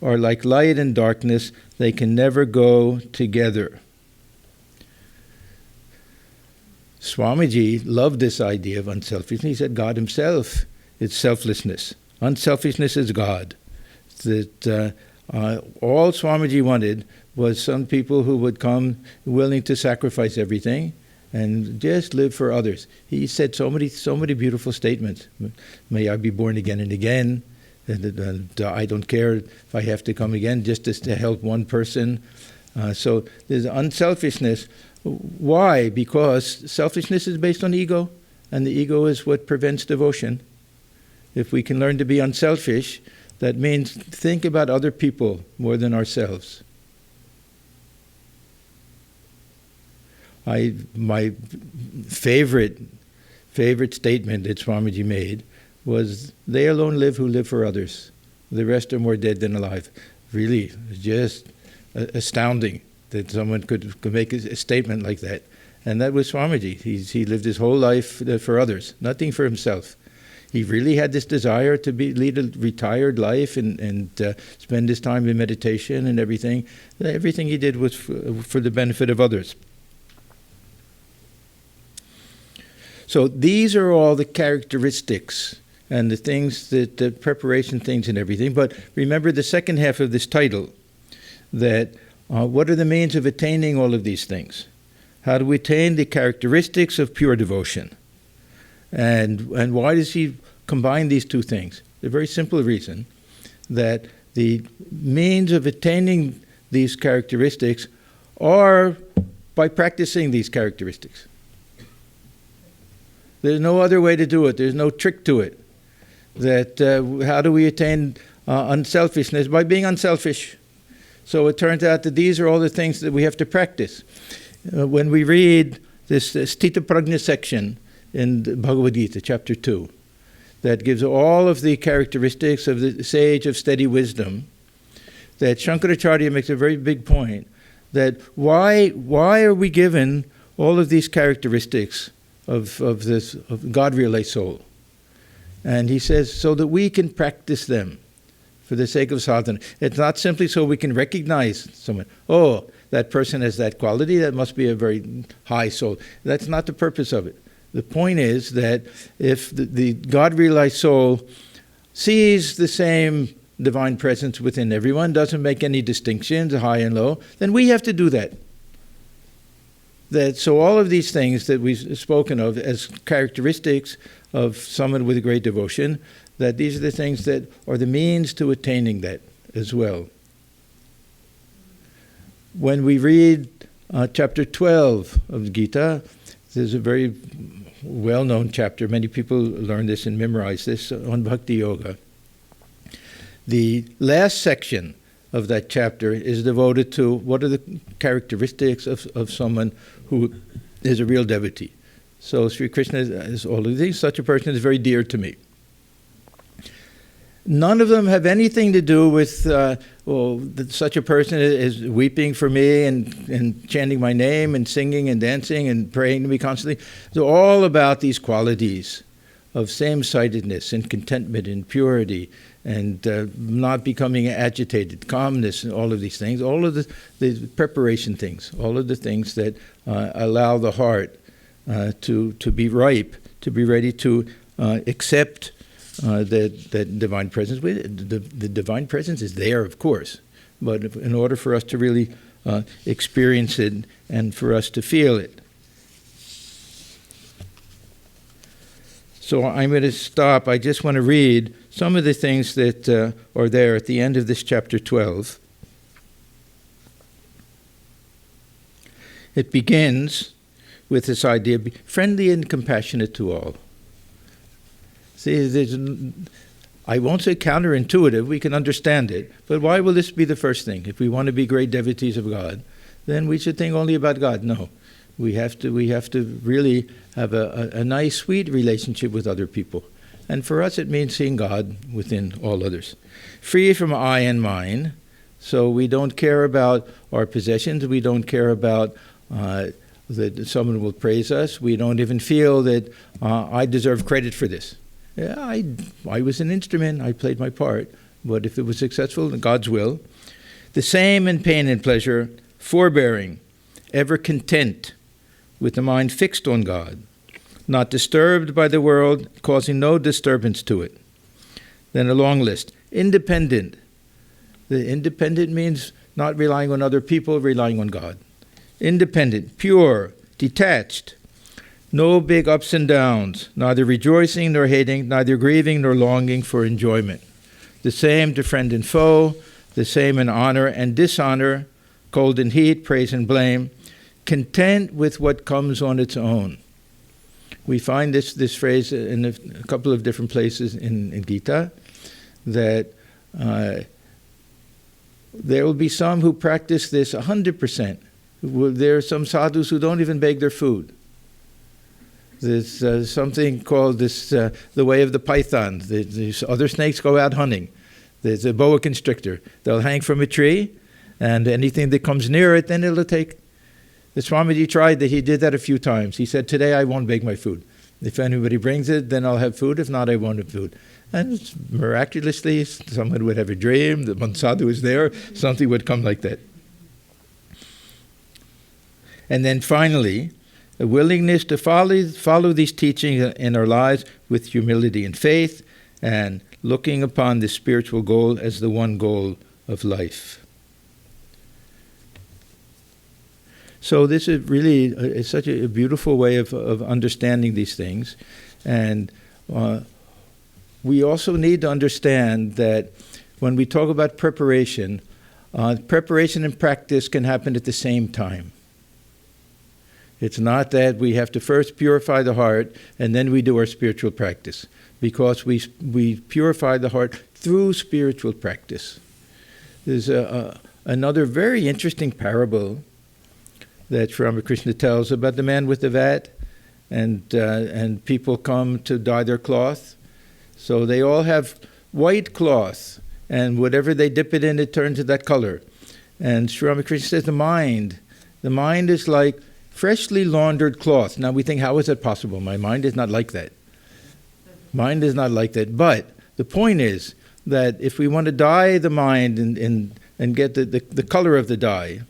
are like light and darkness. They can never go together. Swamiji loved this idea of unselfishness. He said God himself is selflessness. Unselfishness is God. That all Swamiji wanted was some people who would come willing to sacrifice everything and just live for others. He said so many beautiful statements. May I be born again and again. And I don't care if I have to come again just to help one person. So there's unselfishness. Why? Because selfishness is based on ego, and the ego is what prevents devotion. If we can learn to be unselfish, that means think about other people more than ourselves. My favorite statement that Swamiji made was, they alone live who live for others. The rest are more dead than alive. Really, just astounding that someone could make a statement like that. And that was Swamiji. He lived his whole life for others, nothing for himself. He really had this desire to lead a retired life and spend his time in meditation and everything. Everything he did was for the benefit of others. So these are all the characteristics and the things, the preparation things and everything. But remember the second half of this title, that what are the means of attaining all of these things? How do we attain the characteristics of pure devotion? And why does he combine these two things? The very simple reason that the means of attaining these characteristics are by practicing these characteristics. There's no other way to do it. There's no trick to it. That how do we attain unselfishness? By being unselfish. So it turns out that these are all the things that we have to practice. When we read this Sthita Prajna section in Bhagavad Gita, chapter 2, that gives all of the characteristics of the sage of steady wisdom, that Shankaracharya makes a very big point, that why are we given all of these characteristics of God-realized soul? And he says, so that we can practice them for the sake of sadhana. It's not simply so we can recognize someone. Oh, that person has that quality, that must be a very high soul. That's not the purpose of it. The point is that if the God-realized soul sees the same divine presence within everyone, doesn't make any distinctions, high and low, then we have to do that. So all of these things that we've spoken of as characteristics of someone with a great devotion, that these are the things that are the means to attaining that as well. When we read chapter 12 of the Gita, there's a very well-known chapter. Many people learn this and memorize this on Bhakti Yoga. The last section of that chapter is devoted to what are the characteristics of someone who is a real devotee. So Sri Krishna is all of these. Such a person is very dear to me. None of them have anything to do with, such a person is weeping for me and chanting my name and singing and dancing and praying to me constantly. They're all about these qualities of same-sightedness and contentment and purity and not becoming agitated, calmness, and all of these things, all of the preparation things, all of the things that allow the heart to be ripe, to be ready to accept that divine presence. The divine presence is there, of course, but in order for us to really experience it and for us to feel it. So I'm going to stop. I just want to read some of the things that are there at the end of this chapter 12. It begins with this idea of be friendly and compassionate to all. See, I won't say counterintuitive, we can understand it, but why will this be the first thing? If we want to be great devotees of God, then we should think only about God. No. We have to really have a nice, sweet relationship with other people. And for us, it means seeing God within all others. Free from I and mine, so we don't care about our possessions. We don't care about that someone will praise us. We don't even feel that I deserve credit for this. Yeah, I was an instrument. I played my part. But if it was successful, God's will. The same in pain and pleasure, forbearing, ever content, with the mind fixed on God, not disturbed by the world, causing no disturbance to it. Then a long list. Independent. The independent means not relying on other people, relying on God. Independent, pure, detached, no big ups and downs, neither rejoicing nor hating, neither grieving nor longing for enjoyment. The same to friend and foe, the same in honor and dishonor, cold and heat, praise and blame, content with what comes on its own. We find this phrase in a couple of different places in Gita, that there will be some who practice this 100%. There are some sadhus who don't even beg their food. There's something called the way of the python. These other snakes go out hunting. There's a boa constrictor. They'll hang from a tree, and anything that comes near it, then it'll take. The Swami tried that. He did that a few times. He said, today I won't beg my food. If anybody brings it, then I'll have food. If not, I won't have food. And miraculously, someone would have a dream. The one sadhu was there. Something would come like that. And then finally, a willingness to follow these teachings in our lives with humility and faith, and looking upon the spiritual goal as the one goal of life. So this is really such a beautiful way of understanding these things. And we also need to understand that when we talk about preparation, preparation and practice can happen at the same time. It's not that we have to first purify the heart and then we do our spiritual practice, because we purify the heart through spiritual practice. There's another very interesting parable that Sri Ramakrishna tells about the man with the vat, and people come to dye their cloth. So they all have white cloth, and whatever they dip it in, it turns to that color. And Sri Ramakrishna says the mind is like freshly laundered cloth. Now we think, how is that possible? My mind is not like that. Mind is not like that. But the point is that if we want to dye the mind and get the color of the dye,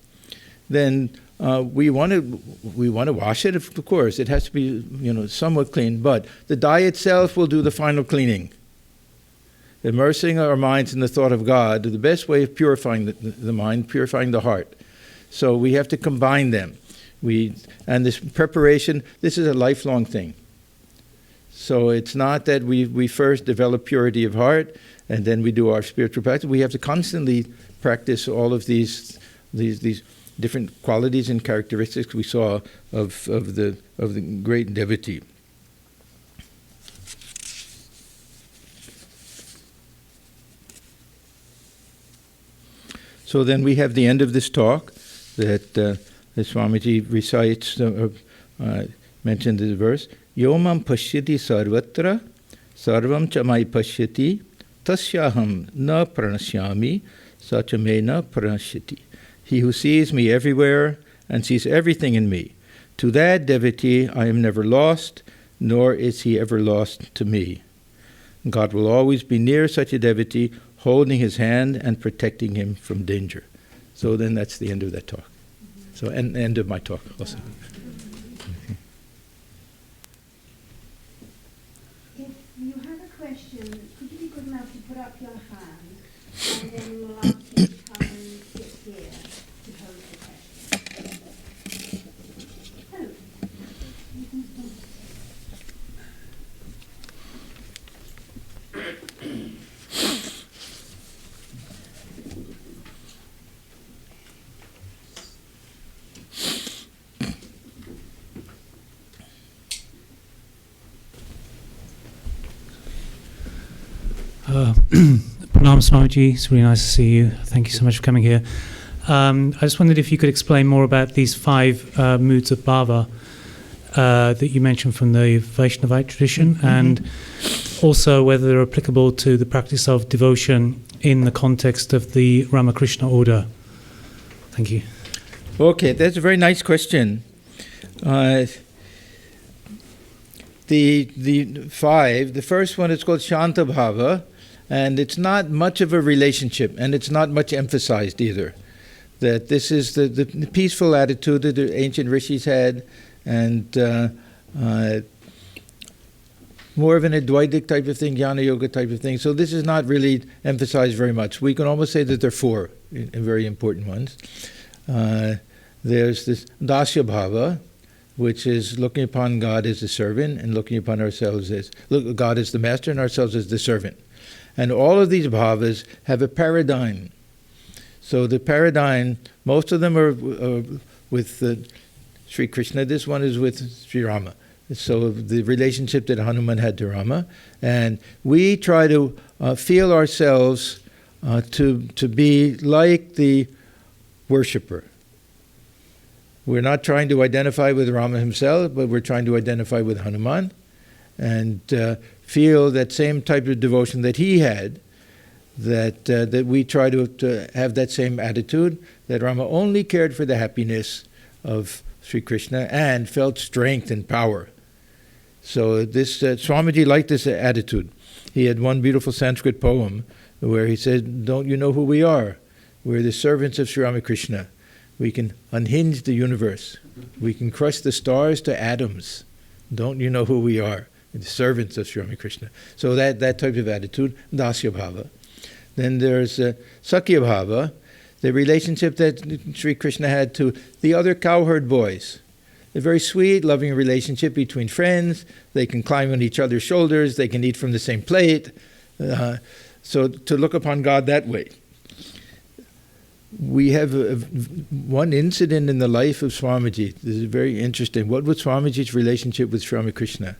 then we want to wash it. Of course, it has to be somewhat clean. But the dye itself will do the final cleaning. Immersing our minds in the thought of God is the best way of purifying the mind, purifying the heart. So we have to combine them. And this preparation, this is a lifelong thing. So it's not that we first develop purity of heart and then we do our spiritual practice. We have to constantly practice all of these different qualities and characteristics we saw of the great devotee. So then we have the end of this talk that Swamiji recites, mentioned in the verse, Yomam pashyati sarvatra, sarvam chamai pashyati, tasyaham na pranashyami, sachame na pranashyati. He who sees me everywhere and sees everything in me, to that devotee I am never lost, nor is he ever lost to me. God will always be near such a devotee, holding his hand and protecting him from danger. So then that's the end of that talk. So end of my talk also. If you have a question, could you be good enough to put up your hand, and then we'll ask you to come and sit here to pose the question. Oh. Pranam Swamiji, it's really nice to see you. Thank you so much for coming here. I just wondered if you could explain more about these 5 moods of bhava that you mentioned from the Vaishnavite tradition, and also whether they're applicable to the practice of devotion in the context of the Ramakrishna order. Thank you. Okay, that's a very nice question. The 5, the first one is called Shanta Bhava, and it's not much of a relationship, and it's not much emphasized either. That this is the peaceful attitude that the ancient rishis had, and more of an Advaitic type of thing, Jnana Yoga type of thing. So this is not really emphasized very much. We can almost say that there are 4 very important ones. There's this Dasya Bhava, which is looking upon God as the servant and looking upon ourselves as God as the master and ourselves as the servant. And all of these bhavas have a paradigm. So the paradigm, most of them are with Sri Krishna. This one is with Sri Rama. So the relationship that Hanuman had to Rama. And we try to feel ourselves to be like the worshipper. We're not trying to identify with Rama himself, but we're trying to identify with Hanuman and feel that same type of devotion that he had, that we try to have that same attitude, that Rama only cared for the happiness of Sri Krishna and felt strength and power. So this Swamiji liked this attitude. He had one beautiful Sanskrit poem where he said, "Don't you know who we are? We're the servants of Sri Ramakrishna. We can unhinge the universe. We can crush the stars to atoms. Don't you know who we are? The servants of Sri Ramakrishna." So that type of attitude, Dasya Bhava. Then there's Sakya Bhava, the relationship that Sri Krishna had to the other cowherd boys. A very sweet, loving relationship between friends. They can climb on each other's shoulders. They can eat from the same plate. So to look upon God that way. We have one incident in the life of Swamiji. This is very interesting. What was Swamiji's relationship with Sri Ramakrishna?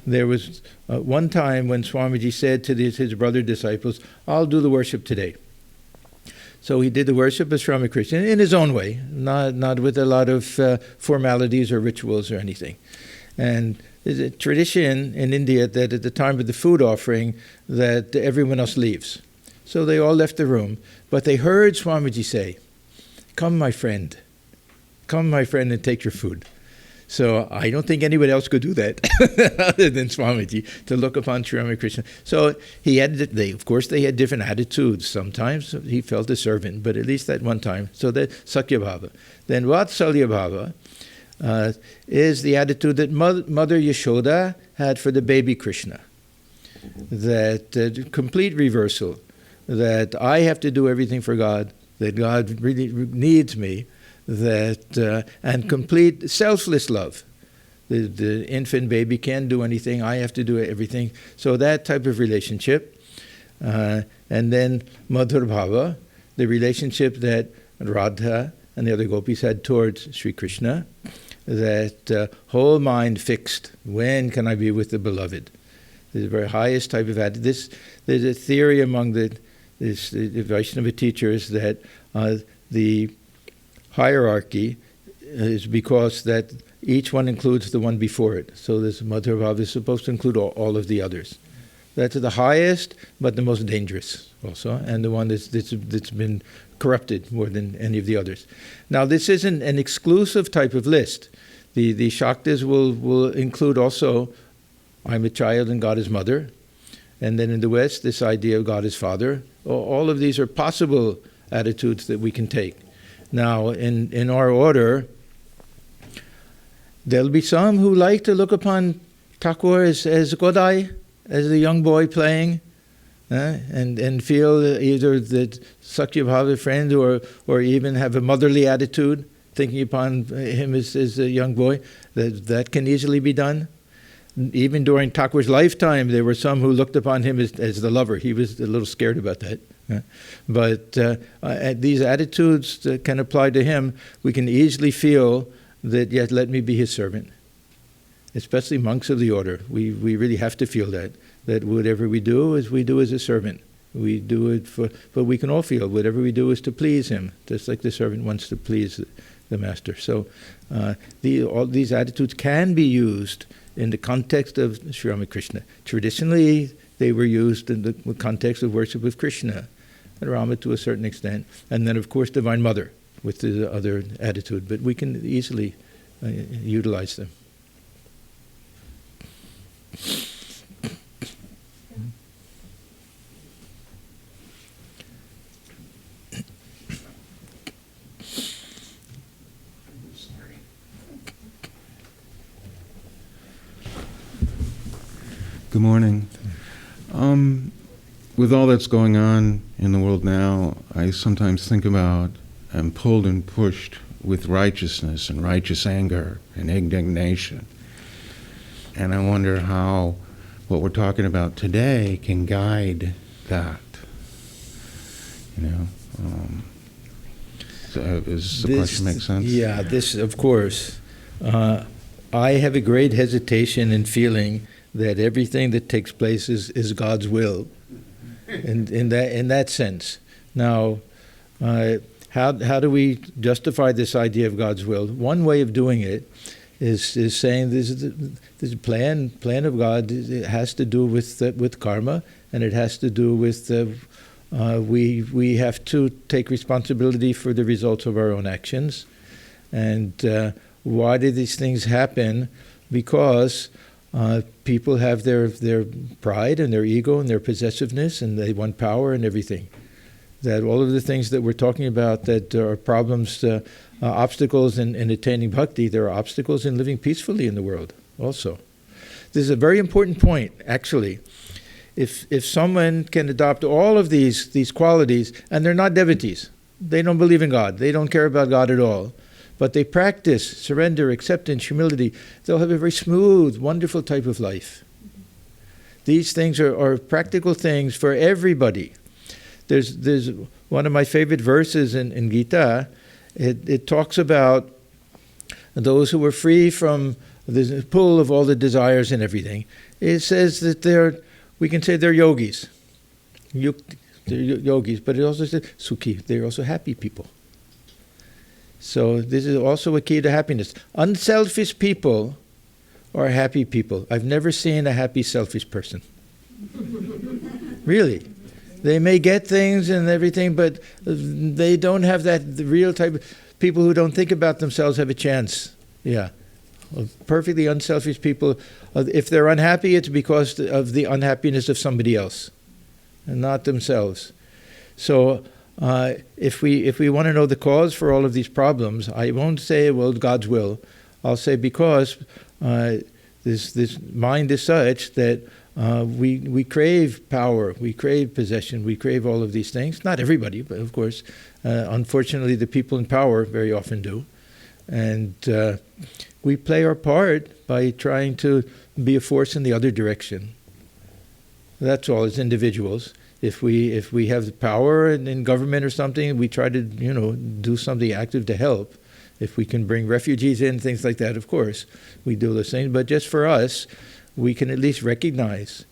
There was one time when Swamiji said to his brother disciples, "I'll do the worship today." So he did the worship of Sri Ramakrishna in his own way, not with a lot of formalities or rituals or anything. And there's a tradition in India that at the time of the food offering, that everyone else leaves. So they all left the room, but they heard Swamiji say, come my friend, and take your food." So I don't think anybody else could do that other than Swamiji, to look upon Sri Ramakrishna. So he had, of course, they had different attitudes. Sometimes he felt a servant, but at least that one time. So that Sakya Bhava. Then Vatsalya Bhava is the attitude that Mother Yashoda had for the baby Krishna. That complete reversal, that I have to do everything for God, that God really needs me, and complete selfless love. The infant baby can't do anything. I have to do everything. So that type of relationship. And then Madhur Bhava, the relationship that Radha and the other gopis had towards Sri Krishna, that whole mind fixed. When can I be with the beloved? The very highest type of attitude. There's a theory among the Vaishnava teachers that the hierarchy is because that each one includes the one before it. So this Madhur Bhava is supposed to include all of the others. That's the highest, but the most dangerous also, and the one that's been corrupted more than any of the others. Now, this isn't an exclusive type of list. The Shaktas will include also, I'm a child and God is mother. And then in the West, this idea of God is father. All of these are possible attitudes that we can take. Now, in our order, there'll be some who like to look upon Thakur as Godai, as the young boy playing, and feel either that Sakya Bhava friend or even have a motherly attitude, thinking upon him as a young boy. That can easily be done. Even during Thakur's lifetime, there were some who looked upon him as the lover. He was a little scared about that. But these attitudes that can apply to him, we can easily feel that, yes, let me be his servant. Especially monks of the order. We really have to feel that whatever we do is a servant. We do it but we can all feel whatever we do is to please him, just like the servant wants to please the master. So all these attitudes can be used in the context of Sri Ramakrishna. Traditionally, they were used in the context of worship of Krishna, and Rama to a certain extent, and then, of course, Divine Mother with the other attitude. But we can easily utilize them. Good morning. With all that's going on in the world now, I sometimes think about I'm pulled and pushed with righteousness and righteous anger and indignation. And I wonder how what we're talking about today can guide that. So does the question make sense? Yeah, this, of course. I have a great hesitation in feeling that everything that takes place is God's will, in that sense. Now, how do we justify this idea of God's will? One way of doing it is saying this is a plan of God. It has to do with karma, and it has to do with we have to take responsibility for the results of our own actions. And why did these things happen? Because people have their pride and their ego and their possessiveness, and they want power and everything. That all of the things that we're talking about that are problems, obstacles in attaining bhakti, there are obstacles in living peacefully in the world also. This is a very important point, actually. If someone can adopt all of these qualities, and they're not devotees, they don't believe in God, they don't care about God at all, but they practice surrender, acceptance, humility, they'll have a very smooth, wonderful type of life. These things are practical things for everybody. There's one of my favorite verses in Gita. It talks about those who are free from the pull of all the desires and everything. It says that we can say they're yogis. They're yogis, but it also says sukhi. They're also happy people. So this is also a key to happiness. Unselfish people are happy people. I've never seen a happy, selfish person. Really. They may get things and everything, but they don't have the real type of people who don't think about themselves have a chance. Yeah. Perfectly unselfish people. If they're unhappy, it's because of the unhappiness of somebody else and not themselves. So if we want to know the cause for all of these problems, I won't say, well, God's will. I'll say because this mind is such that we crave power, we crave possession, we crave all of these things. Not everybody, but of course, unfortunately, the people in power very often do. And we play our part by trying to be a force in the other direction. That's all, as individuals. If we have the power in government or something, we try to, do something active to help. If we can bring refugees in, things like that, of course, we do those things. But just for us, we can at least recognize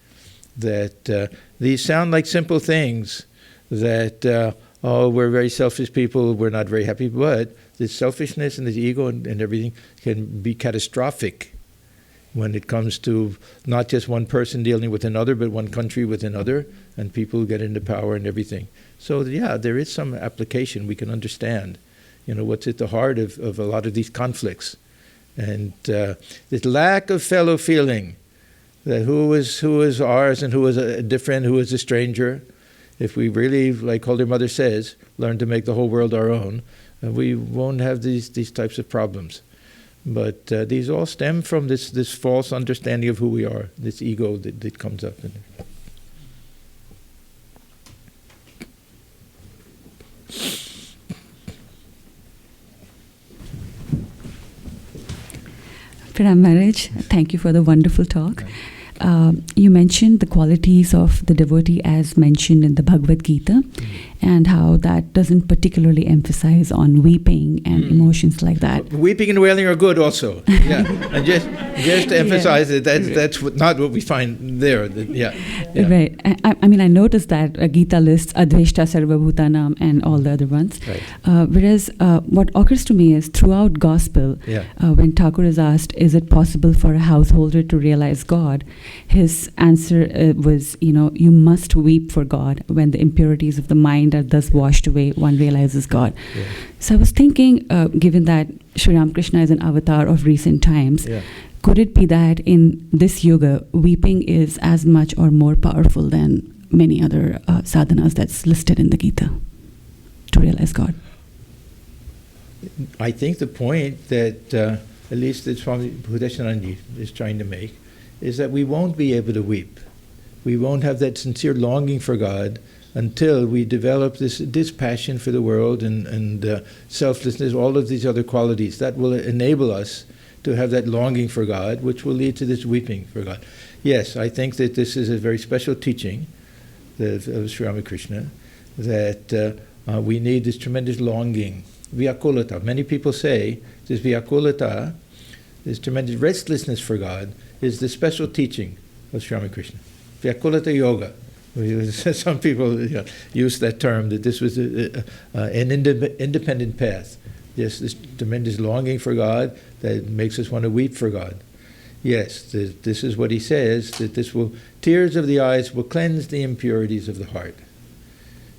that these sound like simple things, that, we're very selfish people, we're not very happy, but this selfishness and this ego and everything can be catastrophic when it comes to not just one person dealing with another, but one country with another, and people get into power and everything. So yeah, there is some application. We can understand, what's at the heart of a lot of these conflicts. And this lack of fellow feeling, that who is ours and who is a different, who is a stranger. If we really, like Holy Mother says, learn to make the whole world our own, we won't have these types of problems. But these all stem from this false understanding of who we are, this ego that comes up. Pranam Maharaj, thank you for the wonderful talk. You mentioned the qualities of the devotee as mentioned in the Bhagavad Gita, and how that doesn't particularly emphasize on weeping and emotions like that. Weeping and wailing are good also. Yeah, and just to emphasize that that's not what we find there. Right. I mean, I noticed that Gita lists Adveshta Sarvabhutanam and all the other ones. Right. Whereas what occurs to me is throughout Gospel, when Thakur is asked, is it possible for a householder to realize God? His answer was, you must weep for God. When the impurities of the mind are thus washed away, one realizes God. Yeah. So I was thinking, given that Sri Ramakrishna is an avatar of recent times, could it be that in this yuga, weeping is as much or more powerful than many other sadhanas that's listed in the Gita to realize God? I think the point that at least that Swami Bhudeshanananda is trying to make is that we won't be able to weep. We won't have that sincere longing for God until we develop this passion for the world and selflessness, all of these other qualities. That will enable us to have that longing for God, which will lead to this weeping for God. Yes, I think that this is a very special teaching of Sri Ramakrishna, that we need this tremendous longing, vyakulata. Many people say this vyakulata, this tremendous restlessness for God, is the special teaching of Sri Ramakrishna. Vyakulata yoga. Some people use that term, that this was an independent path. Yes, this tremendous longing for God that makes us want to weep for God. Yes, this is what he says, that tears of the eyes will cleanse the impurities of the heart.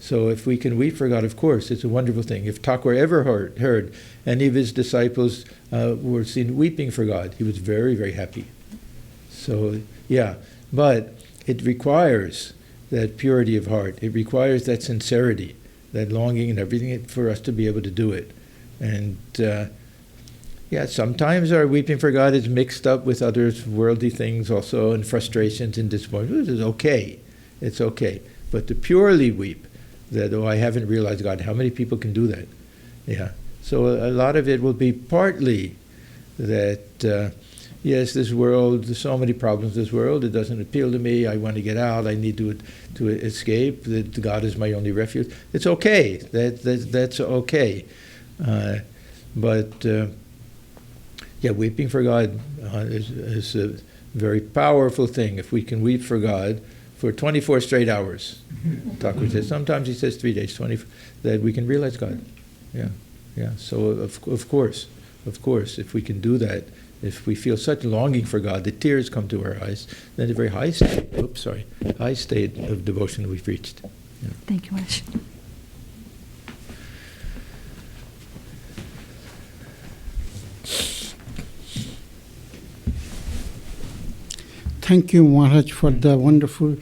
So if we can weep for God, of course, it's a wonderful thing. If Thakur ever heard any of his disciples were seen weeping for God, he was very, very happy. So, yeah, but it requires that purity of heart. It requires that sincerity, that longing and everything for us to be able to do it. And sometimes our weeping for God is mixed up with other worldly things also, and frustrations and disappointments. It's okay. It's okay. But to purely weep, that, I haven't realized God. How many people can do that? Yeah. So a lot of it will be partly that, yes, this world, there's so many problems in this world, it doesn't appeal to me, I want to get out, I need to escape, that God is my only refuge. It's okay. That's okay. But weeping for God is a very powerful thing. If we can weep for God for 24 straight hours, Thakur says, sometimes he says 3 days, 20, that we can realize God. Yeah. So of course, if we can do that, if we feel such longing for God, the tears come to our eyes, then a very high state of devotion that we've reached. Yeah. Thank you much. Thank you, Maharaj, for the wonderful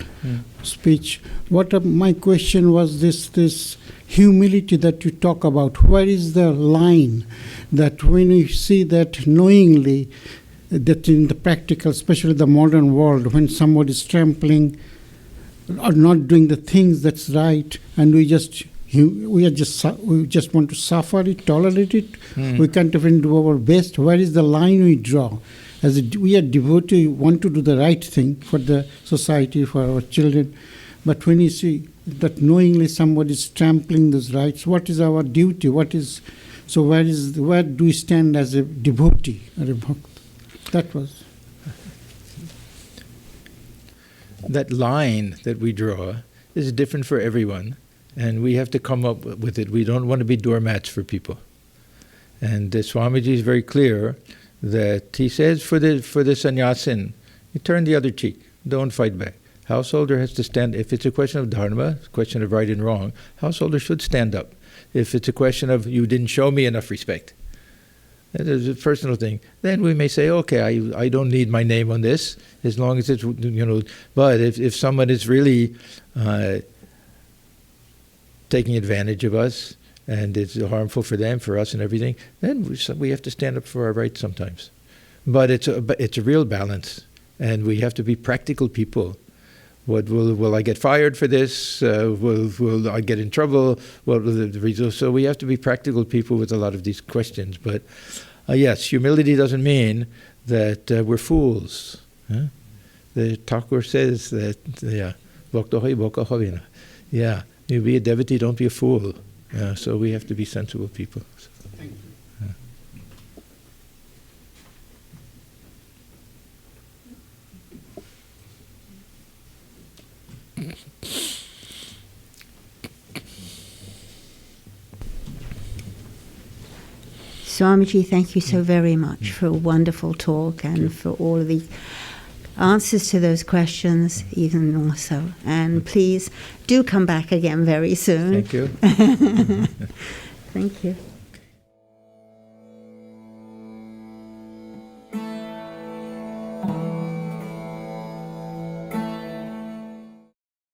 speech. My question was this humility that you talk about. Where is the line that when you see that knowingly that in the practical, especially the modern world, when somebody is trampling or not doing the things that's right, and we just want to suffer it, tolerate it. We can't even do our best. Where is the line we draw? We are devotee, want to do the right thing for the society, for our children. But when you see that knowingly somebody is trampling those rights, what is our duty? Where do we stand as a devotee or a bhakt? That was. That line that we draw is different for everyone, and we have to come up with it. We don't want to be doormats for people. And Swamiji is very clear that he says for the sannyasin, you turn the other cheek, don't fight back. Householder has to stand. If it's a question of dharma, a question of right and wrong, householder should stand up. If it's a question of you didn't show me enough respect, that is a personal thing, then we may say, okay, I don't need my name on this, as long as it's, but if someone is really taking advantage of us, and it's harmful for them, for us, and everything, then we have to stand up for our rights sometimes. But it's a real balance, and we have to be practical people. Will I get fired for this? Will I get in trouble? What will the result? So we have to be practical people with a lot of these questions. But yes, humility doesn't mean that we're fools. The Thakur says that, you be a devotee, don't be a fool. So we have to be sensible people. Thank you. Swamiji, thank you so very much for a wonderful talk and for all of the answers to those questions, even more so. And please do come back again very soon. Thank you. Thank you.